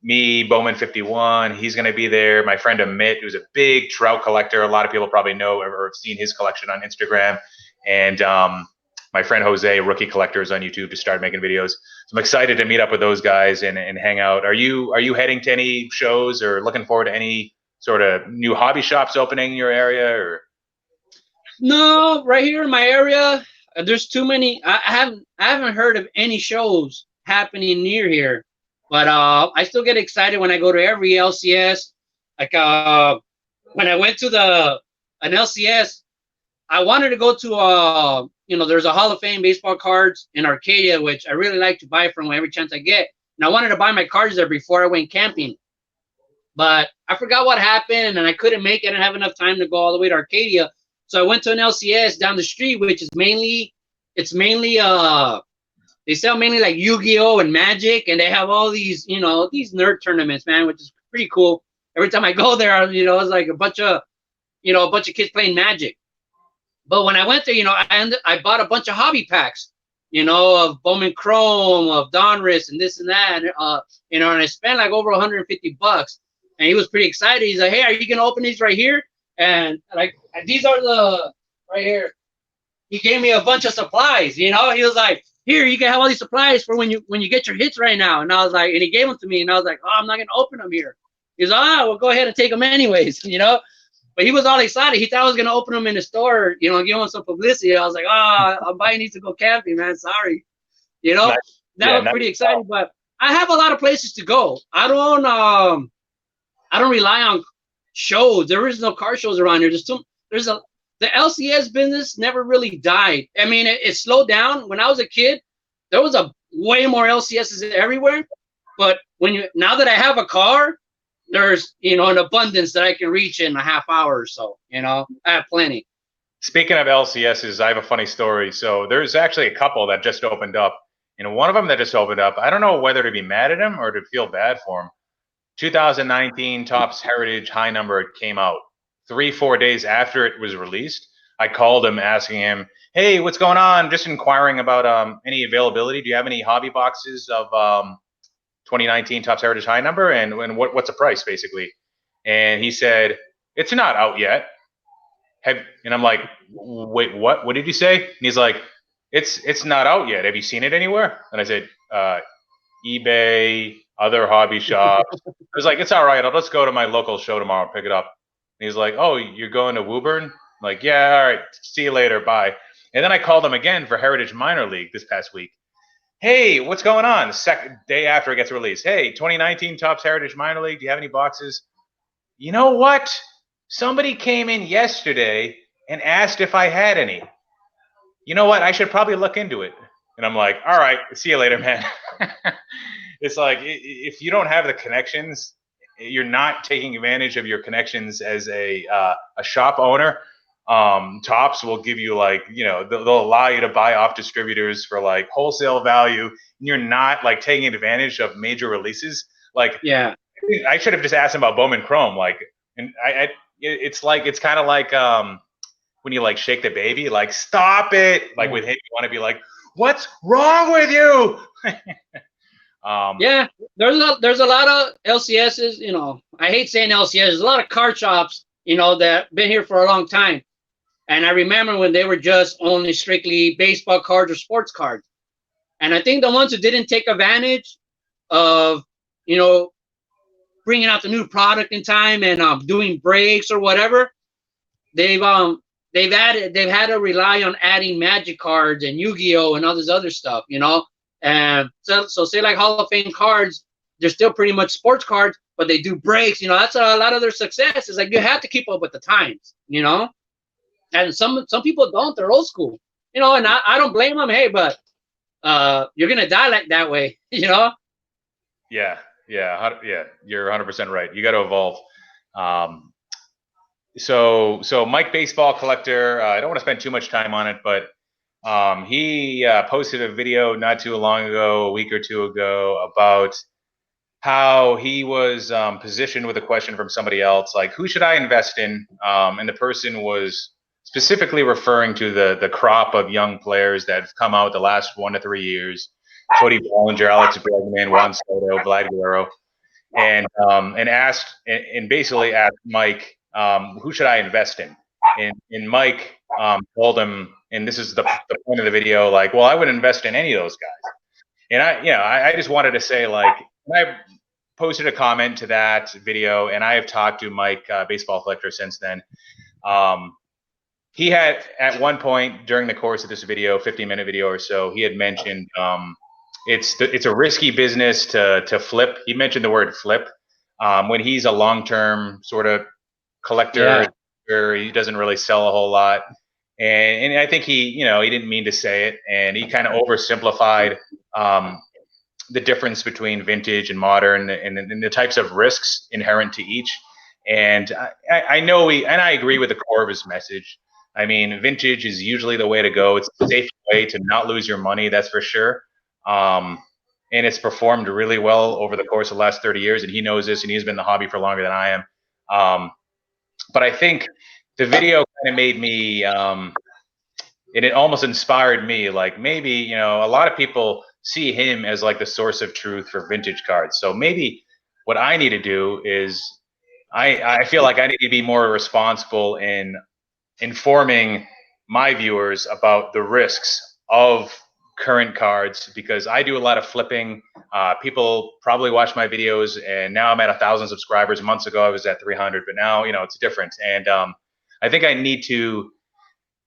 Speaker 2: me, Bowman 51, he's going to be there. My friend Amit, who's a big trout collector. A lot of people probably know or have seen his collection on Instagram. And my friend Jose, rookie collectors on YouTube, just started making videos. So I'm excited to meet up with those guys and hang out. Are you heading to any shows or looking forward to any sort of new hobby shops opening in your area? Or
Speaker 1: no, right here in my area, there's too many. I haven't heard of any shows happening near here. But I still get excited when I go to every LCS. Like when I went to an LCS, I wanted to go to there's a Hall of Fame baseball cards in Arcadia, which I really like to buy from every chance I get. And I wanted to buy my cards there before I went camping. But I forgot what happened, and I couldn't make it. I didn't have enough time to go all the way to Arcadia. So I went to an LCS down the street, which is mainly they sell mainly like Yu-Gi-Oh and Magic, and they have all these these nerd tournaments, man, which is pretty cool. Every time I go there, it's like a bunch of kids playing Magic. But when I went there, I bought a bunch of hobby packs, of Bowman Chrome, of Donruss, and this and that, and I spent like over $150. And he was pretty excited. He's like, "Hey, are you gonna open these right here?" And like, these are the right here. He gave me a bunch of supplies. He was like, "Here, you can have all these supplies for when you get your hits right now." And I was like, and he gave them to me, and I was like, "Oh, I'm not gonna open them here." He's like, "Oh, well, go ahead and take them anyways," But he was all excited. He thought I was gonna open them in the store, give him some publicity. I was like, "Oh, I'm buying these to go camping, man. Sorry."
Speaker 2: Nice.
Speaker 1: That was pretty exciting. But I have a lot of places to go. I don't rely on shows. There is no car shows around here. The LCS business never really died. I mean, it slowed down. When I was a kid, there was a way more LCSs everywhere. But now that I have a car, there's an abundance that I can reach in a half hour or so. I have plenty.
Speaker 2: Speaking of LCSs, I have a funny story. So there's actually a couple that just opened up. And one of them that just opened up, I don't know whether to be mad at him or to feel bad for him. 2019 Topps Heritage High Number, it came out 3-4 days after it was released. I called him asking him, "Hey, what's going on? Just inquiring about any availability. Do you have any hobby boxes of 2019 Topps Heritage High Number, and what's the price basically?" And he said, "It's not out yet." And I'm like, "Wait, what? What did you say?" And he's like, "It's not out yet. Have you seen it anywhere?" And I said, "eBay, other hobby shops." I was like, "It's all right. I'll just go to my local show tomorrow and pick it up." And he's like, "Oh, you're going to Woburn?" I'm like, "Yeah, all right. See you later. Bye." And then I called him again for Heritage Minor League this past week. "Hey, what's going on?" The second day after it gets released. "Hey, 2019 Topps Heritage Minor League. Do you have any boxes?" You know what? Somebody came in yesterday and asked if I had any. You know what? I should probably look into it. And I'm like, "All right, see you later, man." It's like, if you don't have the connections, you're not taking advantage of your connections as a shop owner. Topps will give you they'll allow you to buy off distributors for like wholesale value, and you're not like taking advantage of major releases. Like,
Speaker 1: yeah,
Speaker 2: I should have just asked him about Bowman Chrome. It's kind of like when you like shake the baby, like, stop it. Like with him, you want to be like, "What's wrong with you?"
Speaker 1: Yeah, there's a lot of LCSs. I hate saying LCS. There's a lot of card shops, that been here for a long time. And I remember when they were just only strictly baseball cards or sports cards. And I think the ones who didn't take advantage of, bringing out the new product in time and doing breaks or whatever, they've had to rely on adding Magic cards and Yu-Gi-Oh and all this other stuff, And so say like Hall of Fame cards, they're still pretty much sports cards, but they do breaks. That's a lot of their success. Is like you have to keep up with the times, And some people don't. They're old school, And I don't blame them. Hey, but you're gonna die like that way,
Speaker 2: Yeah. You're 100% right. You got to evolve. So Mike Baseball Collector. I don't want to spend too much time on it, but he posted a video not too long ago, a week or two ago, about how he was positioned with a question from somebody else, like, who should I invest in? And the person was specifically referring to the crop of young players that have come out the last 1 to 3 years: Cody Bellinger, Alex Bregman, Juan Soto, Vlad Guerrero, and basically asked Mike, who should I invest in? And Mike told him, and this is the point of the video, like, well, I wouldn't invest in any of those guys. And I just wanted to say, like, I posted a comment to that video, and I have talked to Mike Baseball Collector since then. He had, at one point during the course of this video, 15-minute video or so, he had mentioned it's a risky business to flip. He mentioned the word flip when he's a long-term sort of collector, where he doesn't really sell a whole lot. And I think he didn't mean to say it, and he kind of oversimplified the difference between vintage and modern, and the types of risks inherent to each. And I know and I agree with the core of his message. I mean, vintage is usually the way to go. It's a safe way to not lose your money, that's for sure. And it's performed really well over the course of the last 30 years, and he knows this, and he's been in the hobby for longer than I am. But I think the video kind of made me, and it almost inspired me. Like maybe, you know, a lot of people see him as like the source of truth for vintage cards. So maybe what I need to do is I feel like I need to be more responsible in informing my viewers about the risks of current cards, because I do a lot of flipping. People probably watch my videos, and now I'm at 1,000 subscribers. Months ago, I was at 300, but now, you know, it's different. And I think I need to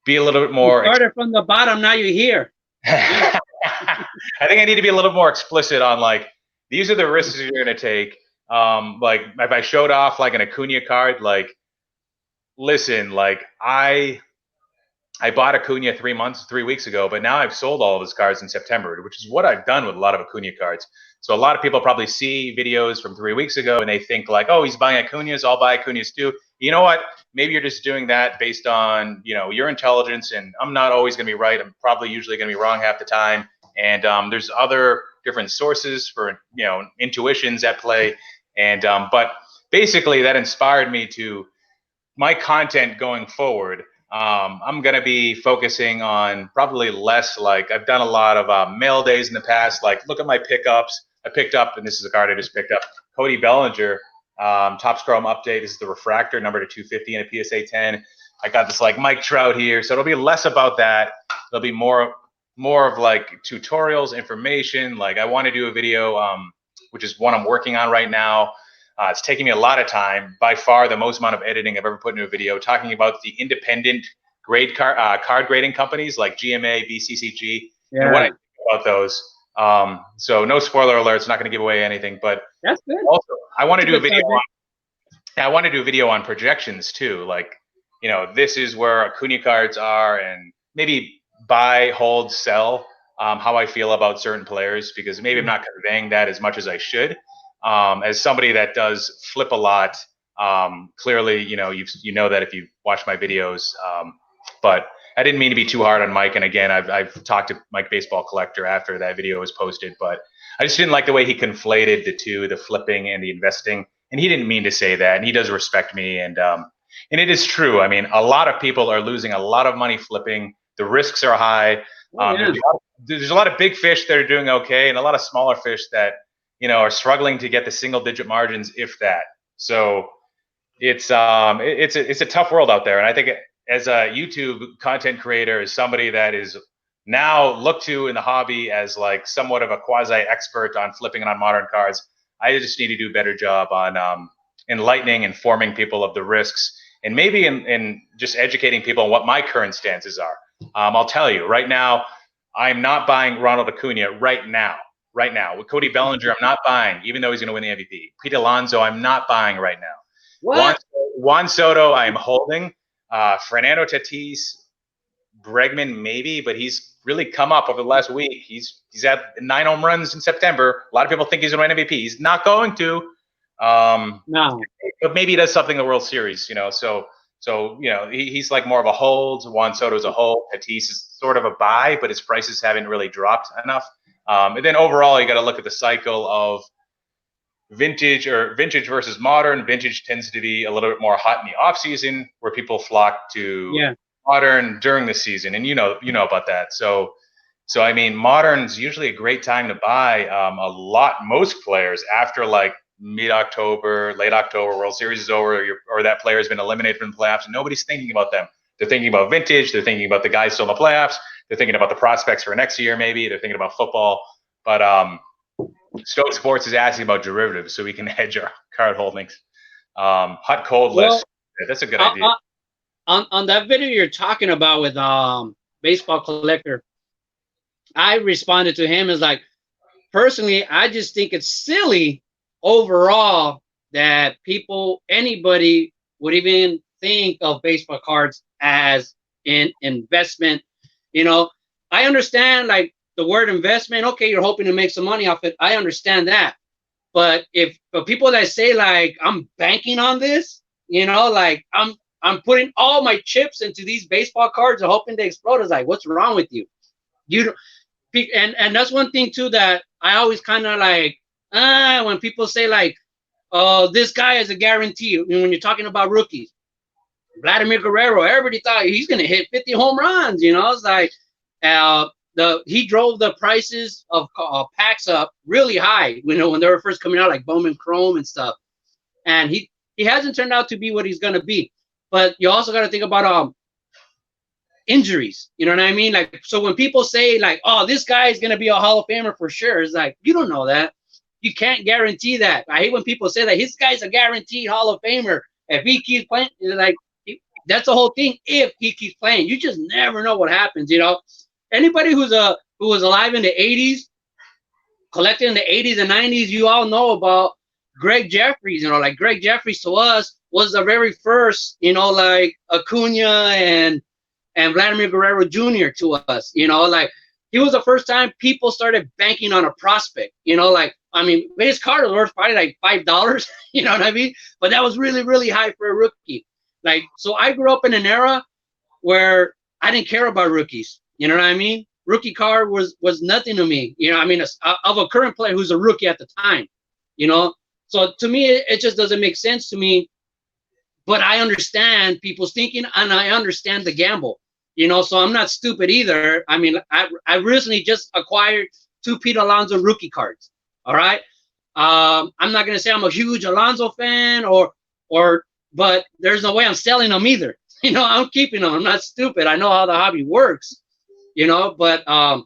Speaker 2: be a little bit more.
Speaker 1: You started from the bottom, now you're here.
Speaker 2: I think I need to be a little more explicit on like, these are the risks you're going to take. Like if I showed off like an Acuna card, like, listen, like I bought Acuna 3 weeks ago, but now I've sold all of his cards in September, which is what I've done with a lot of Acuna cards. So a lot of people probably see videos from 3 weeks ago and they think like, oh, he's buying Acunas, I'll buy Acunas too. You know what? Maybe you're just doing that based on, you know, your intelligence, and I'm not always going to be right. I'm probably usually going to be wrong half the time. And there's other different sources for, you know, intuitions at play. And but basically that inspired me to my content going forward. I'm going to be focusing on probably less, like I've done a lot of mail days in the past. Like, look at my pickups. I picked up, and this is a card I just picked up, Cody Bellinger, Topps Chrome update. This is the refractor, number to 250 and a PSA 10. I got this like Mike Trout here. So it'll be less about that. There'll be more of like tutorials, information. Like I want to do a video, which is one I'm working on right now. It's taking me a lot of time, by far the most amount of editing I've ever put into a video, talking about the independent card grading companies like GMA, BCCG, and what I think about those. So no spoiler alerts, not going to give away anything, but
Speaker 1: that's good.
Speaker 2: Also, I want to do a video on, I want to do a video on projections too. Like, you know, this is where Acuna cards are, and maybe buy, hold, sell, how I feel about certain players, because maybe I'm not conveying that as much as I should. As somebody that does flip a lot, clearly, you know, you know that if you watch my videos, but I didn't mean to be too hard on Mike. And again, I've talked to Mike Baseball Collector after that video was posted, but I just didn't like the way he conflated the two, the flipping and the investing. And he didn't mean to say that. And he does respect me. And it is true. I mean, a lot of people are losing a lot of money flipping. The risks are high. There's a lot of big fish that are doing okay, and a lot of smaller fish that, you know, are struggling to get the single-digit margins, if that. So it's a tough world out there. And I think as a YouTube content creator, as somebody that is now looked to in the hobby as like somewhat of a quasi-expert on flipping and on modern cards, I just need to do a better job on enlightening, informing people of the risks, and maybe in just educating people on what my current stances are. I'll tell you right now, I'm not buying Ronald Acuna right now. Right now, with Cody Bellinger, I'm not buying, even though he's going to win the MVP. Pete Alonso, I'm not buying right now.
Speaker 1: What?
Speaker 2: Juan Soto, I'm holding. Fernando Tatis, Bregman, maybe, but he's really come up over the last week. He's had 9 home runs in September. A lot of people think he's going to win MVP. He's not going to.
Speaker 1: No.
Speaker 2: But maybe he does something in the World Series, you know. So you know, he's like more of a hold. Juan Soto's a hold. Tatis is sort of a buy, but his prices haven't really dropped enough. And then overall, you got to look at the cycle of vintage versus modern. Vintage tends to be a little bit more hot in the off season, where people flock to modern during the season, and you know about that. So I mean, modern's usually a great time to buy. Most players after like mid-October, late October, World Series is over, or that player has been eliminated from the playoffs, and nobody's thinking about them. They're thinking about vintage. They're thinking about the guys still in the playoffs. They're thinking about the prospects for next year, maybe. They're thinking about football. But Stoke Sports is asking about derivatives, so we can hedge our card holdings. Hot cold list. That's a good idea.
Speaker 1: On that video you're talking about with Baseball Collector, I responded to him as like, personally, I just think it's silly overall that anybody would even think of baseball cards as an investment. You know, I understand like the word investment. Okay, you're hoping to make some money off it. I understand that. But for people that say like, I'm banking on this, you know, like I'm I'm putting all my chips into these baseball cards and hoping they explode. It's like, what's wrong with you? You don't, and that's one thing too that I always kind of like when people say like, oh, this guy is a guarantee. When you're talking about rookies, Vladimir Guerrero, everybody thought he's gonna hit 50 home runs. It's like he drove the prices of packs up really high. When they were first coming out, like Bowman Chrome and stuff, and he hasn't turned out to be what he's gonna be. But you also got to think about injuries. You know what I mean? Like, so when people say like, oh, this guy is gonna be a Hall of Famer for sure, it's like, you don't know that. You can't guarantee that. I hate when people say that this guy's a guaranteed Hall of Famer if he keeps playing. Like, that's the whole thing. If he keeps playing, you just never know what happens. Anybody who was alive in the 80s, collected in the 80s and 90s, you all know about Greg Jeffries. Like Greg Jeffries to us was the very first, like Acuna and Vladimir Guerrero Jr. to us. Like he was the first time people started banking on a prospect. Like, I mean, his card was worth probably like $5. You know what I mean? But that was really, really high for a rookie. Like, so I grew up in an era where I didn't care about rookies. You know what I mean? Rookie card was nothing to me. I mean, of a current player who's a rookie at the time. So to me, it just doesn't make sense to me. But I understand people's thinking, and I understand the gamble. So I'm not stupid either. I mean, I recently just acquired 2 Pete Alonso rookie cards. All right. I'm not gonna say I'm a huge Alonso fan, but there's no way I'm selling them either. I'm keeping them. I'm not stupid. I know how the hobby works. But I'm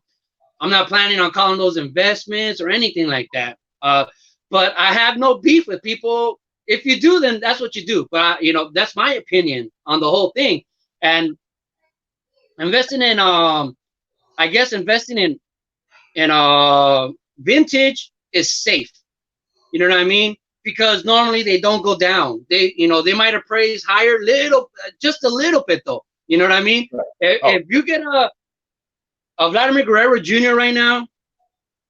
Speaker 1: not planning on calling those investments or anything like that. But I have no beef with people. If you do, then that's what you do. But that's my opinion on the whole thing. And investing in I guess investing in vintage is safe. You know what I mean? Because normally they don't go down. They might appraise higher, just a little bit though. You know what I mean? Right. If you get a Vladimir Guerrero Jr. right now,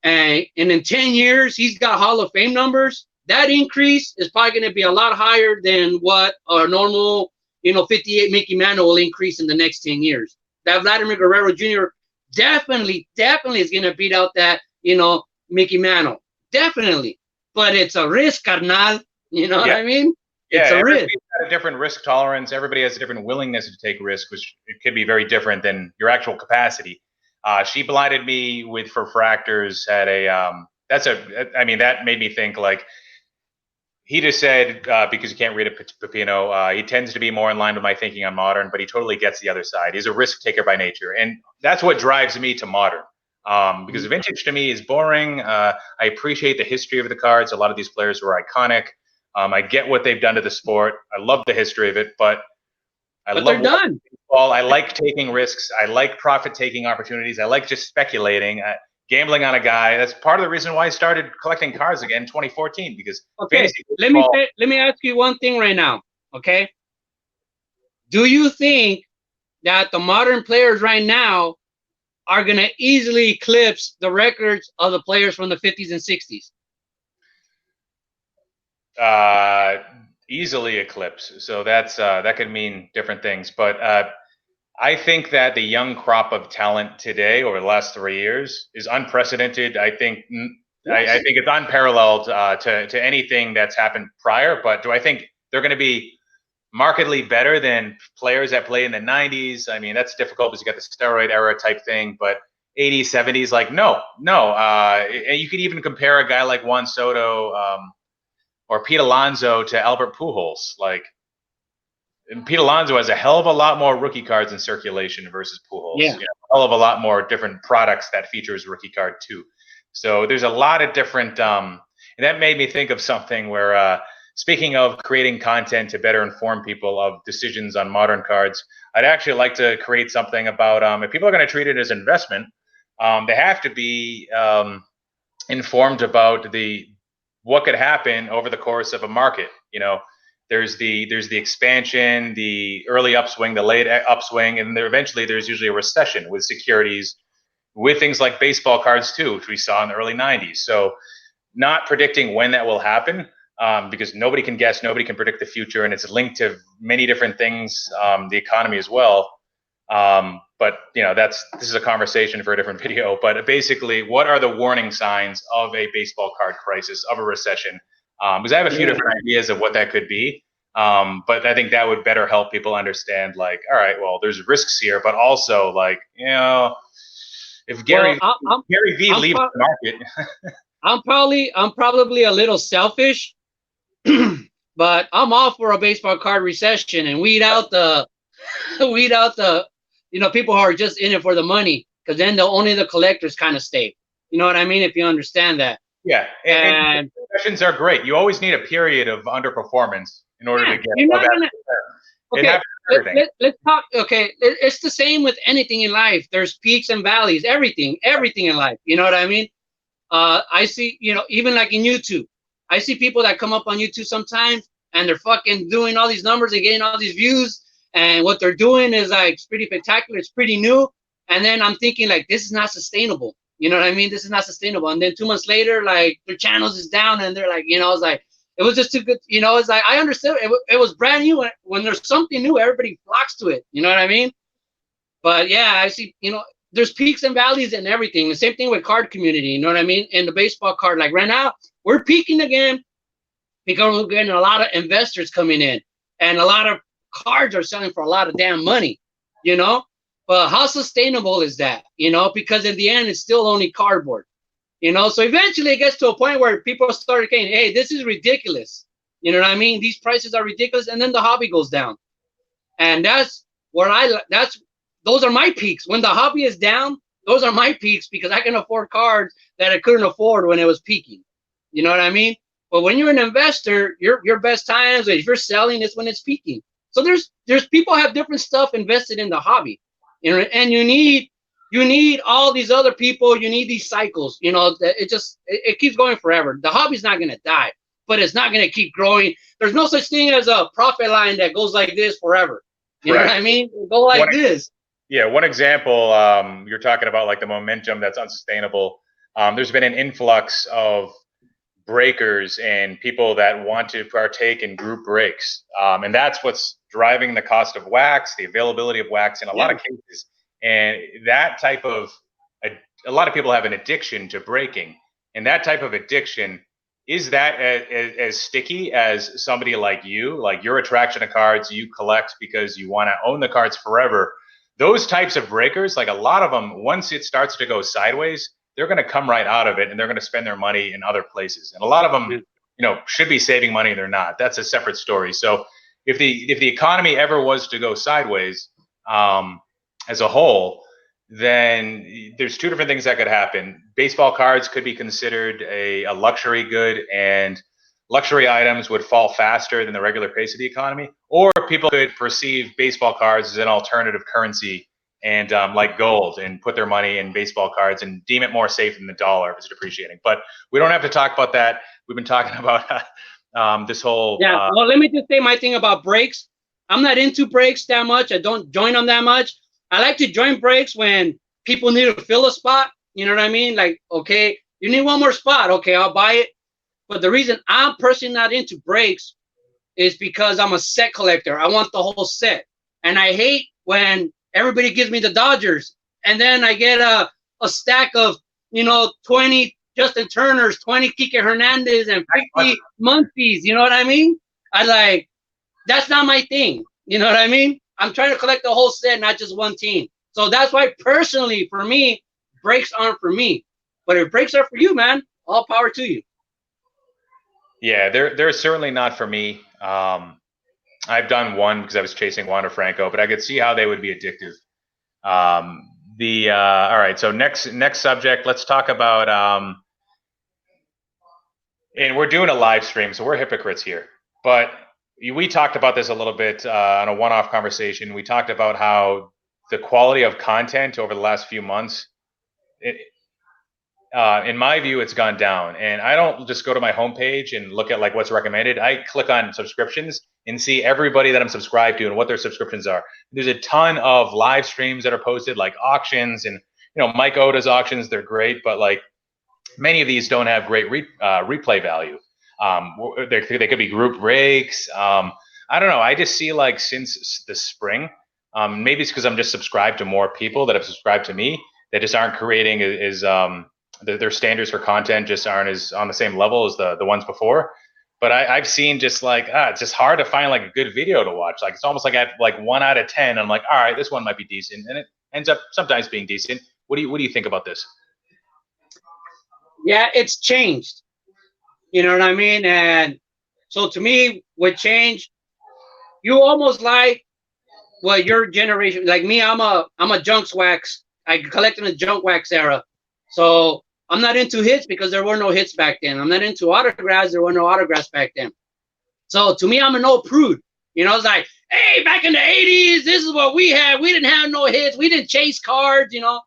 Speaker 1: and in 10 years he's got Hall of Fame numbers, that increase is probably going to be a lot higher than what a normal 58 Mickey Mantle will increase in the next 10 years. That Vladimir Guerrero Jr. definitely is going to beat out that Mickey Mantle, definitely. But it's a risk, carnal. You know what I mean? It's a risk.
Speaker 2: Everybody's got a different risk tolerance. Everybody has a different willingness to take risk, which it could be very different than your actual capacity. She blinded me with refractors at that made me think like, he just said, because you can't read a Pepino, he tends to be more in line with my thinking on modern, but he totally gets the other side. He's a risk taker by nature. And that's what drives me to modern. Because vintage to me is boring. I appreciate the history of the cards. A lot of these players were iconic. I get what they've done to the sport. I love the history of it, but
Speaker 1: they're done.
Speaker 2: Baseball. I like taking risks. I like profit-taking opportunities. I like just speculating, gambling on a guy. That's part of the reason why I started collecting cards again in 2014. Because fantasy
Speaker 1: baseball. Let me ask you one thing right now. Okay, do you think that the modern players right now are going to easily eclipse the records of the players from the 50s and 60s?
Speaker 2: Easily eclipse. So that could mean different things. But I think that the young crop of talent today over the last 3 years is unprecedented. I think I think it's unparalleled to anything that's happened prior. But do I think they're going to be markedly better than players that play in the 90s? I mean, that's difficult because you got the steroid era type thing. But 80s, 70s, like no. And you could even compare a guy like Juan Soto or Pete Alonso to Albert Pujols. Like, Pete Alonso has a hell of a lot more rookie cards in circulation versus Pujols.
Speaker 1: Yeah.
Speaker 2: A hell of a lot more different products that features rookie card too. So there's a lot of different, and that made me think of something where, speaking of creating content to better inform people of decisions on modern cards, I'd actually like to create something about if people are going to treat it as investment, they have to be informed about what could happen over the course of a market. There's the expansion, the early upswing, the late upswing, and eventually there's usually a recession with securities, with things like baseball cards too, which we saw in the early 90s. So not predicting when that will happen, because nobody can guess, nobody can predict the future, and it's linked to many different things, the economy as well. But this is a conversation for a different video. But basically, what are the warning signs of a baseball card crisis, of a recession? Because I have a few different ideas of what that could be. But I think that would better help people understand, like, all right, well, there's risks here, but also, like, if Gary V leaves the market.
Speaker 1: I'm probably a little selfish, but I'm all for a baseball card recession and weed out the people who are just in it for the money, because then only the collectors kind of stay. You know what I mean? If you understand that.
Speaker 2: Yeah, and recessions are great. You always need a period of underperformance in order to get above that.
Speaker 1: Okay, let's talk. Okay, it's the same with anything in life. There's peaks and valleys. Everything in life. You know what I mean? I see, even like in YouTube, I see people that come up on YouTube sometimes and they're fucking doing all these numbers and getting all these views. And what they're doing is like, it's pretty spectacular. It's pretty new. And then I'm thinking, like, this is not sustainable. You know what I mean? This is not sustainable. And then 2 months later, like, their channels is down and they're like, it's like, it was just too good. It's like, I understood it was brand new. When there's something new, everybody flocks to it. You know what I mean? But yeah, I see, there's peaks and valleys and everything. The same thing with card community. You know what I mean? And the baseball card, like right now, we're peaking again because we're getting a lot of investors coming in and a lot of cards are selling for a lot of damn money, but how sustainable is that? Because in the end, it's still only cardboard, so eventually it gets to a point where people start saying, hey, this is ridiculous. You know what I mean? These prices are ridiculous. And then the hobby goes down. And that's those are my peaks. When the hobby is down, those are my peaks because I can afford cards that I couldn't afford when it was peaking. You know what I mean? But when you're an investor, your best times, if you're selling, is when it's peaking. So there's people have different stuff invested in the hobby, and you need all these other people. You need these cycles. It keeps going forever. The hobby's not gonna die, but it's not gonna keep growing. There's no such thing as a profit line that goes like this forever. You know what I mean? It'll go like this.
Speaker 2: Yeah, one example, you're talking about like the momentum that's unsustainable. There's been an influx of breakers and people that want to partake in group breaks. And that's what's driving the cost of wax, the availability of wax in a lot of cases. And that type of, a lot of people have an addiction to breaking. And that type of addiction, is that as sticky as somebody like you? Like your attraction to cards, you collect because you want to own the cards forever. Those types of breakers, like a lot of them, once it starts to go sideways, they're going to come right out of it and they're going to spend their money in other places. And a lot of them, should be saving money and they're not. That's a separate story. So if the economy ever was to go sideways as a whole, then there's two different things that could happen. Baseball cards could be considered a luxury good, and luxury items would fall faster than the regular pace of the economy, or people could perceive baseball cards as an alternative currency and like gold, and put their money in baseball cards and deem it more safe than the dollar if it's depreciating. But we don't have to talk about that. We've been talking about this whole
Speaker 1: well, let me just say my thing about breaks. I'm not into breaks that much. I don't join them that much. I like to join breaks when people need to fill a spot. You know what I mean? Like, okay, you need one more spot. Okay, I'll buy it. But the reason I'm personally not into breaks is because I'm a set collector. I want the whole set. And I hate when everybody gives me the Dodgers and then I get a stack of, 20 Justin Turners, 20 Kike Hernandez, and 50 Muncies. You know what I mean? That's not my thing. You know what I mean? I'm trying to collect the whole set, not just one team. So that's why personally, for me, breaks aren't for me. But if breaks are for you, man, all power to you.
Speaker 2: Yeah, they're certainly not for me. I've done one because I was chasing Wander Franco, but I could see how they would be addictive. All right, so next subject, let's talk about and we're doing a live stream, so we're hypocrites here. But we talked about this a little bit on a one-off conversation. We talked about how the quality of content over the last few months, in my view, it's gone down. And I don't just go to my homepage and look at like what's recommended. I click on subscriptions and see everybody that I'm subscribed to and what their subscriptions are. There's a ton of live streams that are posted, like auctions, and Mike Oda's auctions. They're great, but like many of these don't have great replay value. They could be group breaks. I don't know. I just see like since the spring, maybe it's because I'm just subscribed to more people that have subscribed to me that just aren't creating their standards for content just aren't as on the same level as the ones before. But I've seen just like it's just hard to find like a good video to watch. Like it's almost like I have like 1 out of 10. I'm like, all right, this one might be decent, and it ends up sometimes being decent. What do you think about this?
Speaker 1: Yeah, it's changed. You know what I mean? And so to me, with change, you almost like what your generation, like me, I'm a junk wax. I collect in the junk wax era. So I'm not into hits because there were no hits back then. I'm not into autographs. There were no autographs back then. So to me, I'm an old prude. You know, it's like, hey, back in the 80s, this is what we had. We didn't have no hits. We didn't chase cards, you know.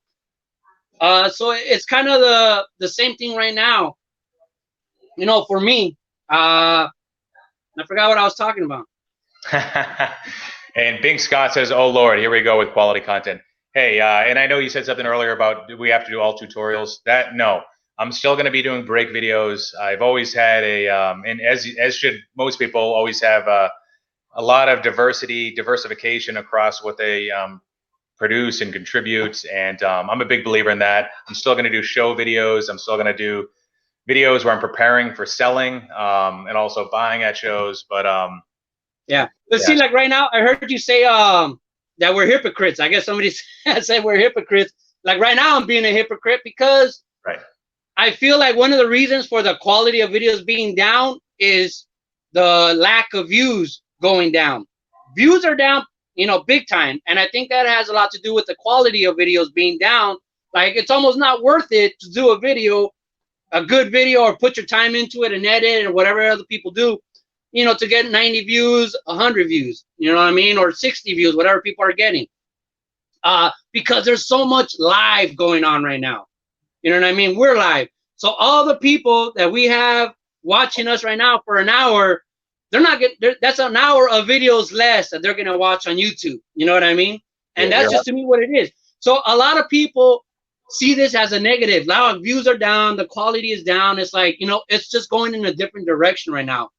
Speaker 1: So it's kind of the same thing right now. You know, for me, I forgot what I was talking about.
Speaker 2: And Bing Scott says, "Oh Lord, here we go with quality content." Hey, and I know you said something earlier about do we have to do all tutorials? That no, I'm still going to be doing break videos. I've always had and as should most people, always have a lot of diversification across what they produce and contribute. And I'm a big believer in that. I'm still going to do show videos. I'm still going to do videos where I'm preparing for selling and also buying at shows. But
Speaker 1: yeah. But see, like right now, I heard you say that we're hypocrites. I guess somebody said we're hypocrites. Like right now, I'm being a hypocrite because I feel like one of the reasons for the quality of videos being down is the lack of views going down. Views are down, you know, big time. And I think that has a lot to do with the quality of videos being down. Like it's almost not worth it to do a good video, or put your time into it and edit or whatever other people do, you know, to get 90 views, 100 views, you know what I mean? Or 60 views, whatever people are getting. Because there's so much live going on right now. You know what I mean? We're live. So all the people that we have watching us right now for an hour, they're not getting, that's an hour of videos less that they're going to watch on YouTube. You know what I mean? And that's just to me what it is. So a lot of people see this as a negative. Now views are down, the quality is down. It's like, you know, it's just going in a different direction right now.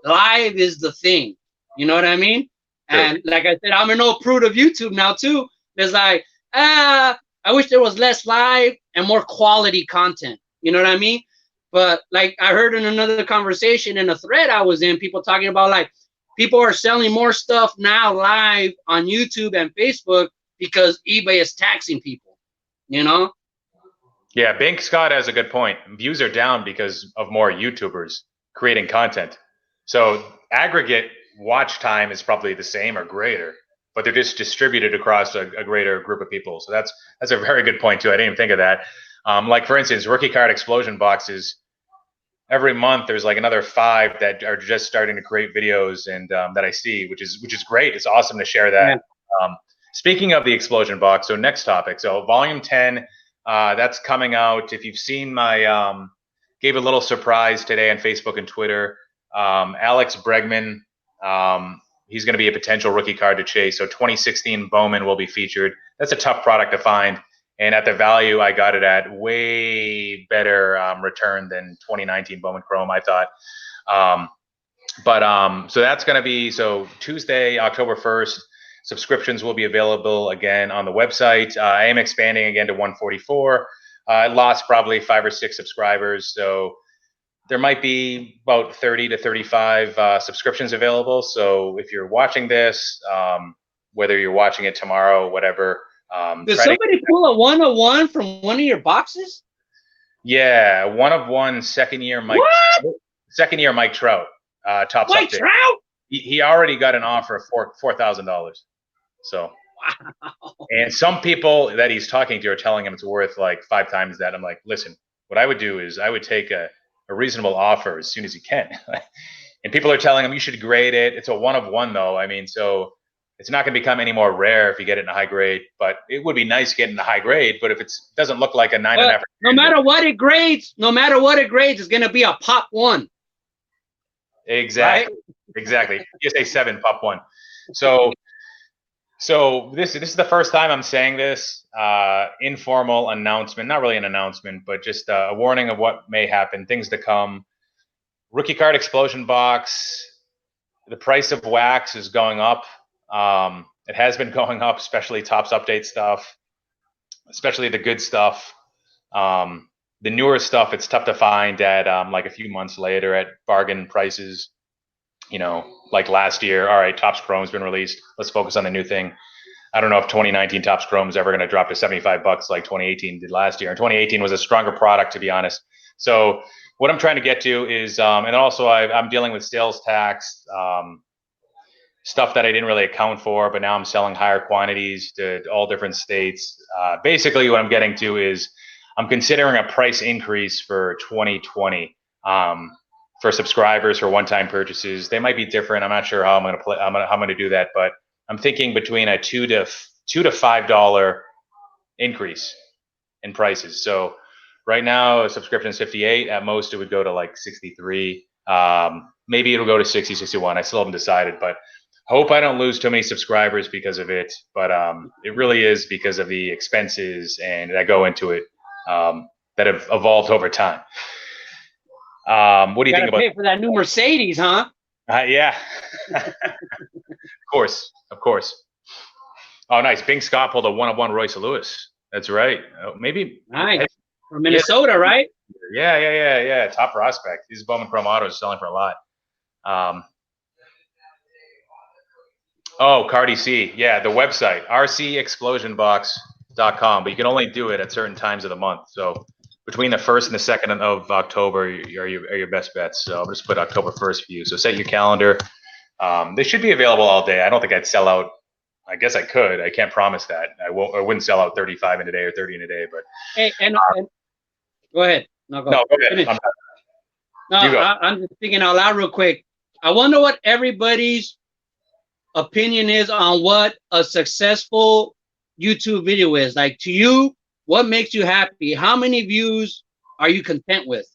Speaker 1: Live is the thing. You know what I mean? Sure. And like I said, I'm an old prude of YouTube now too. It's like, I wish there was less live and more quality content. You know what I mean? But like I heard in another conversation in a thread I was in, people talking about like people are selling more stuff now live on YouTube and Facebook because eBay is taxing people, you know?
Speaker 2: Yeah, Bink Scott has a good point. Views are down because of more YouTubers creating content. So aggregate watch time is probably the same or greater, but they're just distributed across a greater group of people. So that's a very good point too. I didn't even think of that. Like for instance, rookie card explosion boxes. Every month there's like another 5 that are just starting to create videos and that I see, which is great. It's awesome to share that. Yeah. Speaking of the explosion box, so next topic. So volume 10, that's coming out. If you've seen my gave a little surprise today on Facebook and Twitter. Alex Bregman, he's going to be a potential rookie card to chase. So 2016 Bowman will be featured. That's a tough product to find. And at the value I got it at, way better return than 2019 Bowman Chrome, I thought. So that's going to be, so Tuesday, October 1st, subscriptions will be available again on the website. I am expanding again to 144. I lost probably 5 or 6 subscribers. So there might be about 30 to 35 subscriptions available. So if you're watching this, whether you're watching it tomorrow, whatever.
Speaker 1: Did somebody pull a 1 of 1 from one of your boxes?
Speaker 2: Yeah, 1 of 1 second year Mike.
Speaker 1: What?
Speaker 2: Second year Mike Trout. Top
Speaker 1: Mike
Speaker 2: update.
Speaker 1: Trout?
Speaker 2: He already got an offer of $4,000. So. Wow. And some people that he's talking to are telling him it's worth like 5 times that. I'm like, listen, what I would do is I would take a reasonable offer as soon as you can. And people are telling him you should grade it. It's a 1 of 1 though. I mean, so it's not going to become any more rare if you get it in a high grade, but it would be nice to get in a high grade. But if it doesn't look like a 9.5,
Speaker 1: no matter what it grades, it's going to be a pop 1.
Speaker 2: Exactly. Right? Exactly. PSA 7 pop 1. So this is the first time I'm saying this informal announcement, not really an announcement, but just a warning of what may happen, things to come. rookie card explosion box. The price of wax is going up. It has been going up, especially Topps update stuff, especially the good stuff. The newer stuff, it's tough to find at like a few months later at bargain prices. You know, like last year, all right, Topps Chrome's been released. Let's focus on the new thing. I don't know if 2019 Topps Chrome is ever going to drop to 75 bucks like 2018 did last year. And 2018 was a stronger product, to be honest. So what I'm trying to get to is, and also I'm dealing with sales tax, stuff that I didn't really account for, but now I'm selling higher quantities to all different states. Basically, what I'm getting to is I'm considering a price increase for 2020 for subscribers for one-time purchases. They might be different. I'm not sure how I'm going to play. How I'm going to do that, but I'm thinking between a $2 to $5 increase in prices. So right now, a subscription is 58. At most, it would go to like 63. Maybe it'll go to 60, 61. I still haven't decided, but hope I don't lose too many subscribers because of it. But it really is because of the expenses and that go into it that have evolved over time. What do you think about?
Speaker 1: Pay for that new Mercedes, huh?
Speaker 2: Yeah. Of course. Oh, nice. Bing Scott pulled a 1-of-1 Royce Lewis. That's right. Maybe.
Speaker 1: Nice. From Minnesota, right?
Speaker 2: Yeah. Top prospect. These Bowman Chrome autos selling for a lot. Oh, Cardi C. Yeah, the website, rcexplosionbox.com. But you can only do it at certain times of the month. So between the 1st and the 2nd of October are your best bets. So I'll just put October 1st for you. So set your calendar. They should be available all day. I don't think I'd sell out. I guess I could. I can't promise that. I wouldn't sell out 35 in a day or 30 in a day. But
Speaker 1: hey, and go ahead. No, go ahead. I'm just thinking out loud real quick. I wonder what everybody's opinion is on what a successful YouTube video is. Like, to you, what makes you happy? How many views are you content with?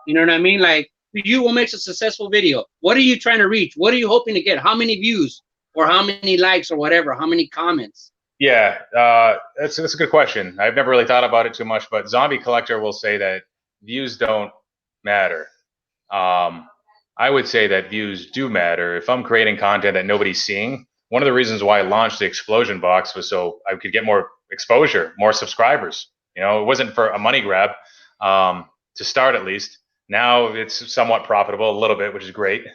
Speaker 1: You know what I mean? Like, to you, what makes a successful video? What are you trying to reach? What are you hoping to get? How many views or how many likes or whatever? How many comments?
Speaker 2: Yeah, that's a good question. I've never really thought about it too much, but Zombie Collector will say that views don't matter. I would say that views do matter. If I'm creating content that nobody's seeing, one of the reasons why I launched the Explosion Box was so I could get more exposure, more subscribers. You know, it wasn't for a money grab, to start at least. Now it's somewhat profitable a little bit, which is great.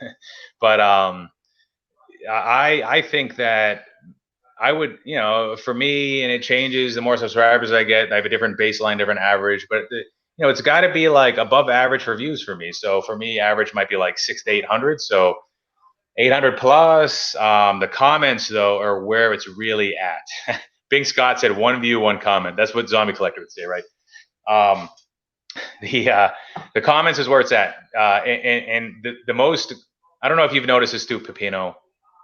Speaker 2: But I think that I would, you know, for me, and it changes, the more subscribers I get, I have a different baseline, different average, but you know, it's got to be like above average for views for me. So for me, average might be like 600 to 800. So 800 plus. The comments though are where it's really at. Bing Scott said 1 view, 1 comment. That's what Zombie Collector would say, right? The comments is where it's at. And the most, I don't know if you've noticed this too, Pepino.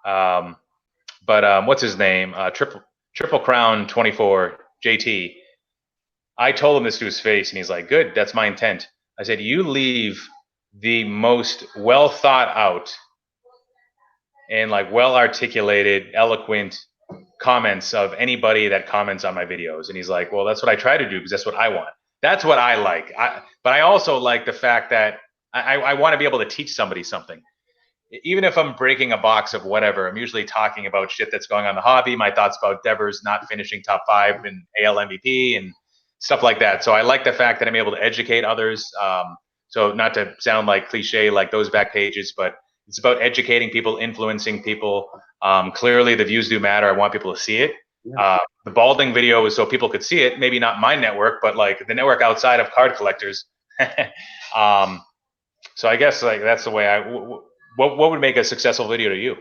Speaker 2: But what's his name? Triple Crown 24 JT. I told him this to his face, and he's like, "Good, that's my intent." I said, "You leave the most well thought out and like well articulated, eloquent comments of anybody that comments on my videos." And he's like, "Well, that's what I try to do because that's what I want. That's what I like. But I also like the fact that I want to be able to teach somebody something." Even if I'm breaking a box of whatever, I'm usually talking about shit that's going on in the hobby, my thoughts about Devers not finishing top 5 in AL MVP and stuff like that. So I like the fact that I'm able to educate others. So not to sound like cliche like those back pages, but it's about educating people, influencing people. Clearly the views do matter. I want people to see it. The balding video is so people could see it, maybe not my network, but like the network outside of card collectors. So I guess like that's the way what would make a successful video to you?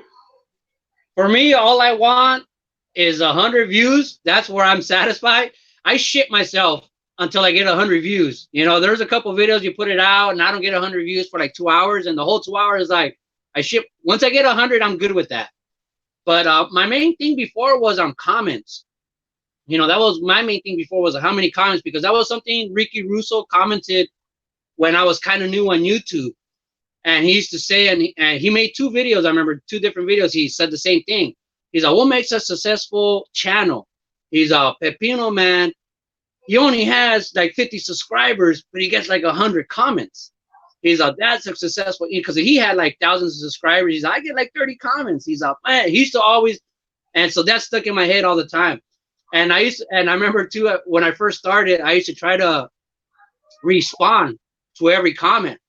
Speaker 1: For me, all I want is 100 views. That's where I'm satisfied. I shit myself until I get 100 views. You know, there's a couple videos you put it out and I don't get 100 views for like 2 hours, and the whole 2 hours like I shit. Once I get 100, I'm good with that. But my main thing before was on comments. You know, that was my main thing before was how many comments, because that was something Ricky Russo commented when I was kind of new on YouTube. And he used to say, and he made 2 videos. I remember 2 different videos. He said the same thing. He's like, what makes a successful channel? He's a Pepino Man. He only has like 50 subscribers, but he gets like 100 comments. He's like, that's a successful, because he had like thousands of subscribers. He's like, I get like 30 comments. He's like, man, he used to always, and so that stuck in my head all the time. And I remember too, when I first started, I used to try to respond to every comment.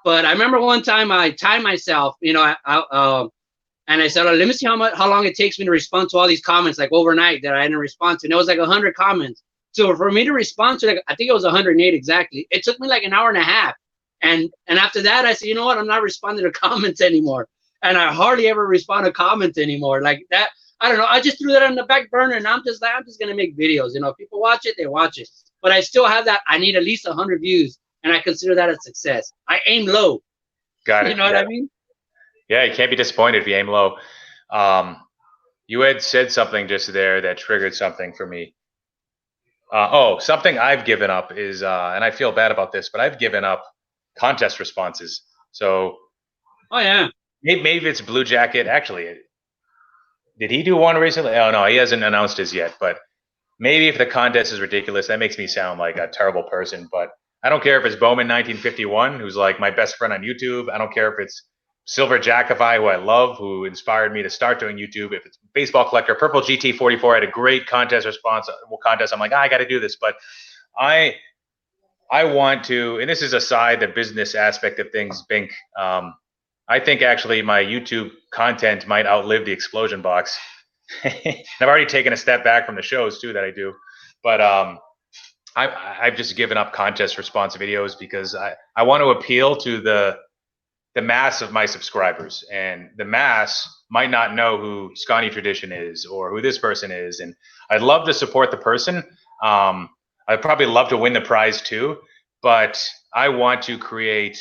Speaker 1: But I remember one time I timed myself, and I said, oh, let me see how long it takes me to respond to all these comments, like overnight, that I didn't respond to. And it was like 100 comments. So for me to respond to, like, I think it was 108 exactly. It took me like an hour and a half. And after that, I said, you know what? I'm not responding to comments anymore. And I hardly ever respond to comments anymore. Like that, I don't know. I just threw that on the back burner, and I'm just gonna make videos. If people watch it, they watch it. But I still have that. I need at least 100 views, and I consider that a success. I aim low.
Speaker 2: Got it.
Speaker 1: You know what I mean?
Speaker 2: Yeah, you can't be disappointed if you aim low. You had said something just there that triggered something for me. Something I've given up is, and I feel bad about this, but I've given up contest responses. So,
Speaker 1: oh yeah,
Speaker 2: maybe it's Blue Jacket. Actually, did he do one recently? Oh no, he hasn't announced his yet. But maybe if the contest is ridiculous, that makes me sound like a terrible person. But I don't care if it's Bowman 1951, who's like my best friend on YouTube. I don't care if it's Silver Jackify, who I love, who inspired me to start doing YouTube. If it's Baseball Collector, Purple GT44 had a great contest response. I'm like, I got to do this. But I want to, and this is aside the business aspect of things, Bink. I think actually my YouTube content might outlive the explosion box. I've already taken a step back from the shows too that I do, but I've just given up contest response videos because I want to appeal to the mass of my subscribers, and the mass might not know who Scotty Tradition is or who this person is, and I'd love to support the person. I'd probably love to win the prize too, but I want to create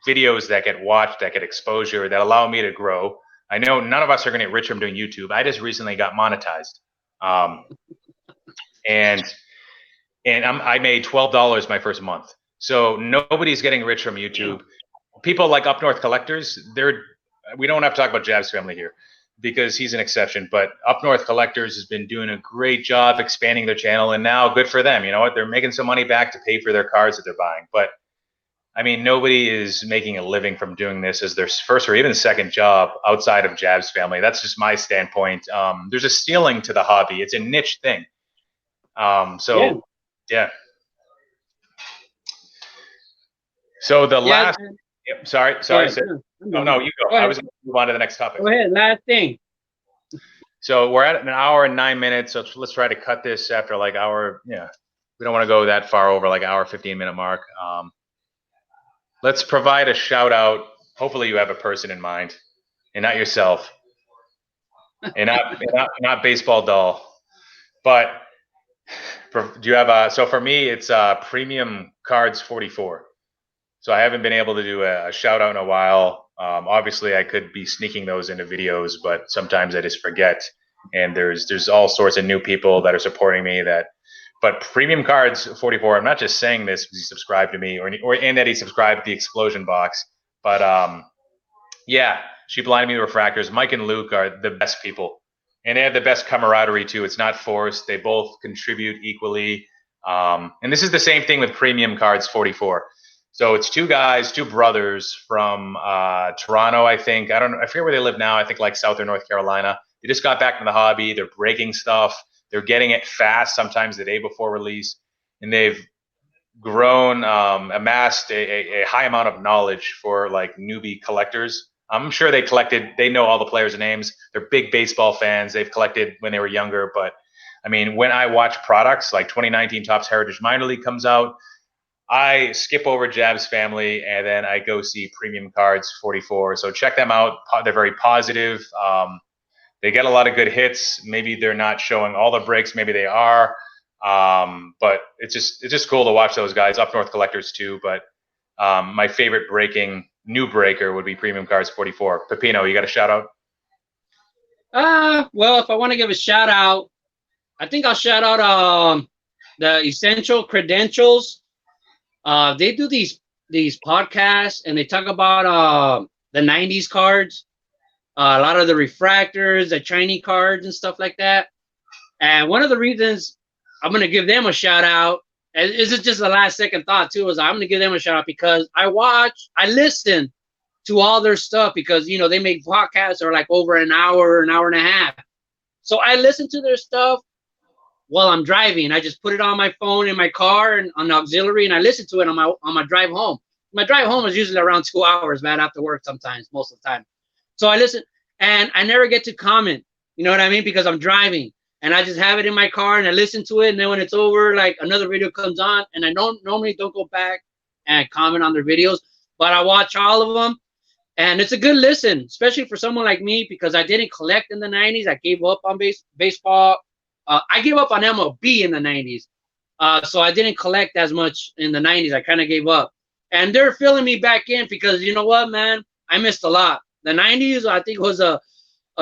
Speaker 2: videos that get watched, that get exposure, that allow me to grow. I know none of us are going to get rich from doing YouTube. I just recently got monetized, and I made $12 my first month. So nobody's getting rich from YouTube. People like Up North Collectors, we don't have to talk about Jab's family here because he's an exception, but Up North Collectors has been doing a great job expanding their channel, and now good for them. You know what? They're making some money back to pay for their cards that they're buying. But I mean, nobody is making a living from doing this as their first or even second job outside of Jab's family. That's just my standpoint. There's a ceiling to the hobby. It's a niche thing. Yeah. So the last. Yep, sorry. No, you go. I was going to move on to the next topic.
Speaker 1: Go ahead. Last thing.
Speaker 2: So we're at an hour and 9 minutes. So let's try to cut this after like hour. Yeah, we don't want to go that far over like hour 15-minute mark. Let's provide a shout out. Hopefully you have a person in mind, and not yourself, and not baseball doll. But do you have so for me, it's Premium Cards 44. So I haven't been able to do a shout out in a while. Obviously, I could be sneaking those into videos, but sometimes I just forget. And there's all sorts of new people that are supporting me. But Premium Cards 44. I'm not just saying this because he subscribed to me, and that he subscribed to the Explosion box. But yeah, she blinded me to refractors. Mike and Luke are the best people, and they have the best camaraderie too. It's not forced. They both contribute equally. And this is the same thing with Premium Cards 44. So it's two brothers from Toronto, I think. I don't know. I forget where they live now. I think like South or North Carolina. They just got back into the hobby. They're breaking stuff. They're getting it fast, sometimes the day before release. And they've grown, amassed a high amount of knowledge for like newbie collectors. I'm sure they know all the players' names. They're big baseball fans. They've collected when they were younger. But I mean, when I watch products like 2019 Topps Heritage Minor League comes out, I skip over Jab's family and then I go see Premium Cards 44. So check them out. They're very positive. They get a lot of good hits. Maybe they're not showing all the breaks. Maybe they are. But it's just cool to watch those guys. Up North Collectors too. But my favorite new breaker would be Premium Cards 44. Pepino, you got a shout out?
Speaker 1: Well, if I want to give a shout out, I think I'll shout out the Essential Credentials. They do these podcasts and they talk about the 90s cards, a lot of the refractors, the shiny cards and stuff like that. And one of the reasons I'm going to give them a shout out And this is just the last second thought too. Is I'm gonna give them a shout out because I listen to all their stuff because they make podcasts that are like over an hour and a half. So I listen to their stuff while I'm driving. I just put it on my phone in my car and on the auxiliary, and I listen to it on my drive home. My drive home is usually around 2 hours, man, after work sometimes, most of the time. So I listen, and I never get to comment. You know what I mean? Because I'm driving, and I just have it in my car, and I listen to it, and then when it's over, like another video comes on, and I normally don't go back and comment on their videos, but I watch all of them, and it's a good listen, especially for someone like me because I didn't collect in the '90s. I gave up on baseball. I gave up on MLB in the '90s, so I didn't collect as much in the '90s. I kind of gave up, and they're filling me back in because you know what, man, I missed a lot. The '90s, I think, was a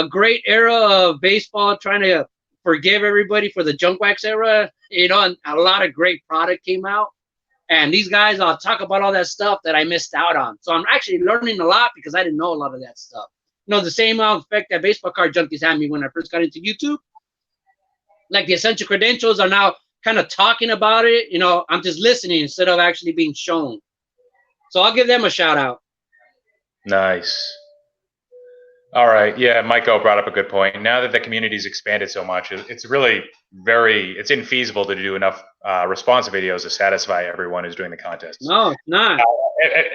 Speaker 1: great era of baseball. Trying to forgive everybody for the junk wax era, and a lot of great product came out. And these guys, I'll talk about all that stuff that I missed out on. So I'm actually learning a lot because I didn't know a lot of that stuff. The same effect that baseball card junkies had me when I first got into YouTube. Like the essential credentials are now kind of talking about it. I'm just listening instead of actually being shown. So I'll give them a shout out.
Speaker 2: Nice. All right. Yeah, Michael brought up a good point. Now that the community's expanded so much, it's really it's infeasible to do enough responsive videos to satisfy everyone who's doing the contest.
Speaker 1: No, it's not.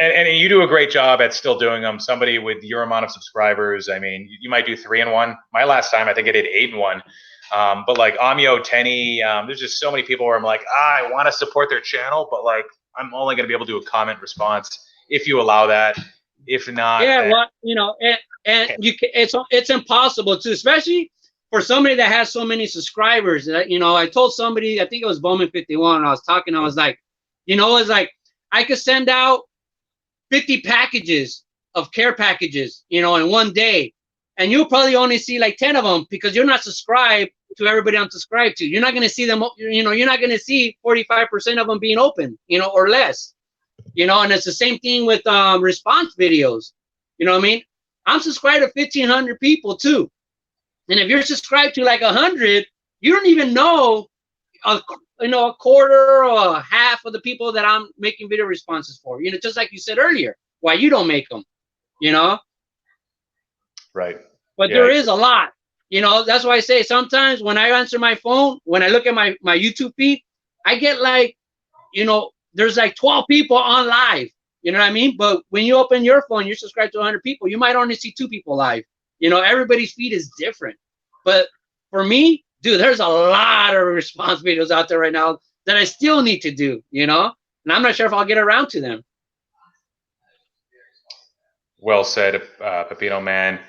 Speaker 2: And you do a great job at still doing them. Somebody with your amount of subscribers, I mean, you might do 3 in 1. My last time, I think I did 8 in 1. But like Amio, Tenny, there's just so many people where I'm like, I want to support their channel, but like I'm only going to be able to do a comment response if you allow that. If not,
Speaker 1: yeah, well, it's impossible to, especially for somebody that has so many subscribers. I told somebody, I think it was Bowman 51. I was talking, I was like, it's like I could send out 50 packages of care packages, in one day, and you'll probably only see like 10 of them because you're not subscribed to everybody I'm subscribed to. You're not going to see them. You're not going to see 45% of them being open, or less. And it's the same thing with response videos. You know what I mean? I'm subscribed to 1,500 people too. And if you're subscribed to like 100, you don't even know a quarter or a half of the people that I'm making video responses for. Just like you said earlier, why you don't make them,
Speaker 2: Right.
Speaker 1: But there is a lot. That's why I say sometimes when I answer my phone, when I look at my YouTube feed, I get like, there's like 12 people on live. You know what I mean? But when you open your phone, you're subscribed to 100 people. You might only see 2 people live. Everybody's feed is different. But for me, dude, there's a lot of response videos out there right now that I still need to do, and I'm not sure if I'll get around to them.
Speaker 2: Well said, Pepino Man.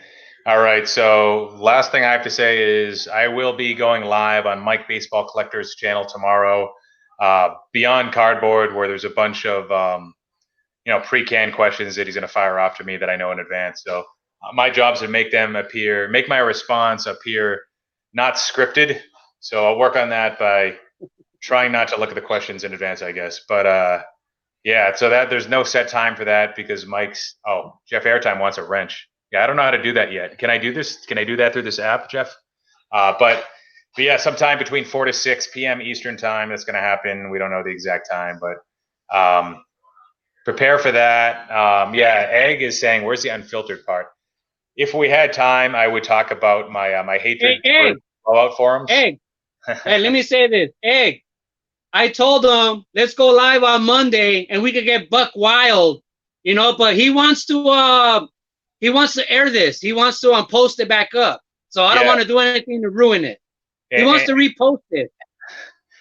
Speaker 2: All right, so last thing I have to say is I will be going live on Mike Baseball Collector's channel tomorrow, Beyond Cardboard, where there's a bunch of pre-canned questions that he's going to fire off to me that I know in advance. So my job is to make my response appear not scripted. So I'll work on that by trying not to look at the questions in advance, I guess. But yeah, so that there's no set time for that because Jeff Airtime wants a wrench. Yeah, I don't know how to do that yet. Can I do this? Can I do that through this app, Jeff? But yeah, sometime between 4 to 6 p.m. Eastern time, that's going to happen. We don't know the exact time, but prepare for that. Yeah, Egg is saying, where's the unfiltered part? If we had time, I would talk about my hatred for blowout forums.
Speaker 1: Egg. Hey, let me say this. Egg. I told him, let's go live on Monday and we could get buck wild, but he wants to air this. He wants to post it back up. So I don't want to do anything to ruin it. He wants to repost it.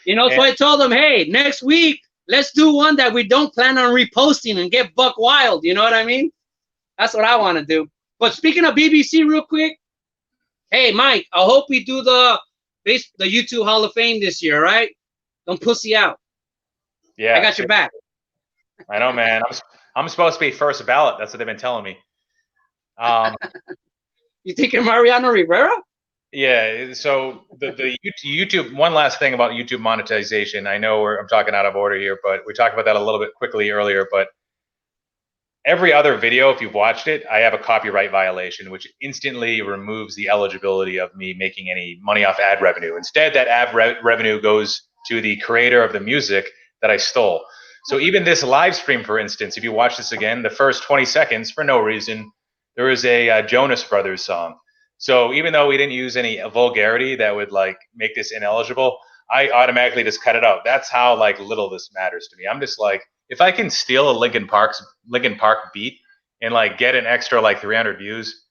Speaker 1: So I told him, hey, next week, let's do one that we don't plan on reposting and get buck wild. You know what I mean? That's what I want to do. But speaking of BBC real quick, hey, Mike, I hope we do the YouTube Hall of Fame this year, right? Don't pussy out.
Speaker 2: Yeah.
Speaker 1: I got your back.
Speaker 2: I know, man. I'm supposed to be first ballot. That's what they've been telling me.
Speaker 1: You thinking Mariano Rivera?
Speaker 2: Yeah. So the YouTube. One last thing about YouTube monetization. I know I'm talking out of order here, but we talked about that a little bit quickly earlier. But every other video, if you've watched it, I have a copyright violation, which instantly removes the eligibility of me making any money off ad revenue. Instead, that ad revenue goes to the creator of the music that I stole. So even this live stream, for instance, if you watch this again, the first 20 seconds, for no reason, there was a Jonas Brothers song. So even though we didn't use any vulgarity that would like make this ineligible, I automatically just cut it out. That's how like little this matters to me. I'm just like, if I can steal a Linkin Park beat and like get an extra like 300 views,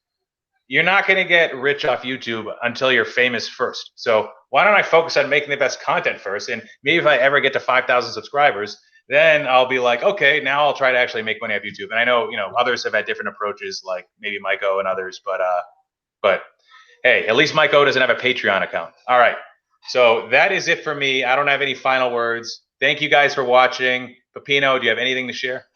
Speaker 2: you're not going to get rich off YouTube until you're famous first. So why don't I focus on making the best content first? And maybe if I ever get to 5,000 subscribers, then I'll be like, okay, now I'll try to actually make money off YouTube. And I know, others have had different approaches, like maybe Maiko and others, but hey, at least Maiko doesn't have a Patreon account. All right. So that is it for me. I don't have any final words. Thank you guys for watching. Pepino, do you have anything to share?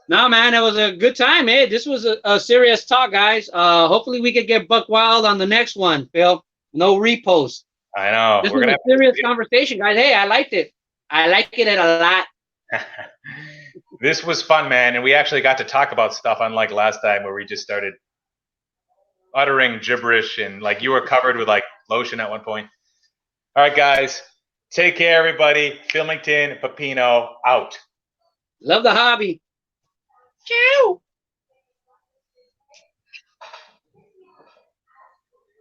Speaker 1: No, man, it was a good time, eh? This was a serious talk, guys. Hopefully we could get buck wild on the next one, Phil. No repost.
Speaker 2: I know.
Speaker 1: This was a serious conversation, guys. Hey, I liked it. I liked it a lot.
Speaker 2: This was fun, man. And we actually got to talk about stuff unlike last time where we just started uttering gibberish and like you were covered with like lotion at one point. All right, guys. Take care, everybody. Filmington, Pepino, out.
Speaker 1: Love the hobby. Ciao.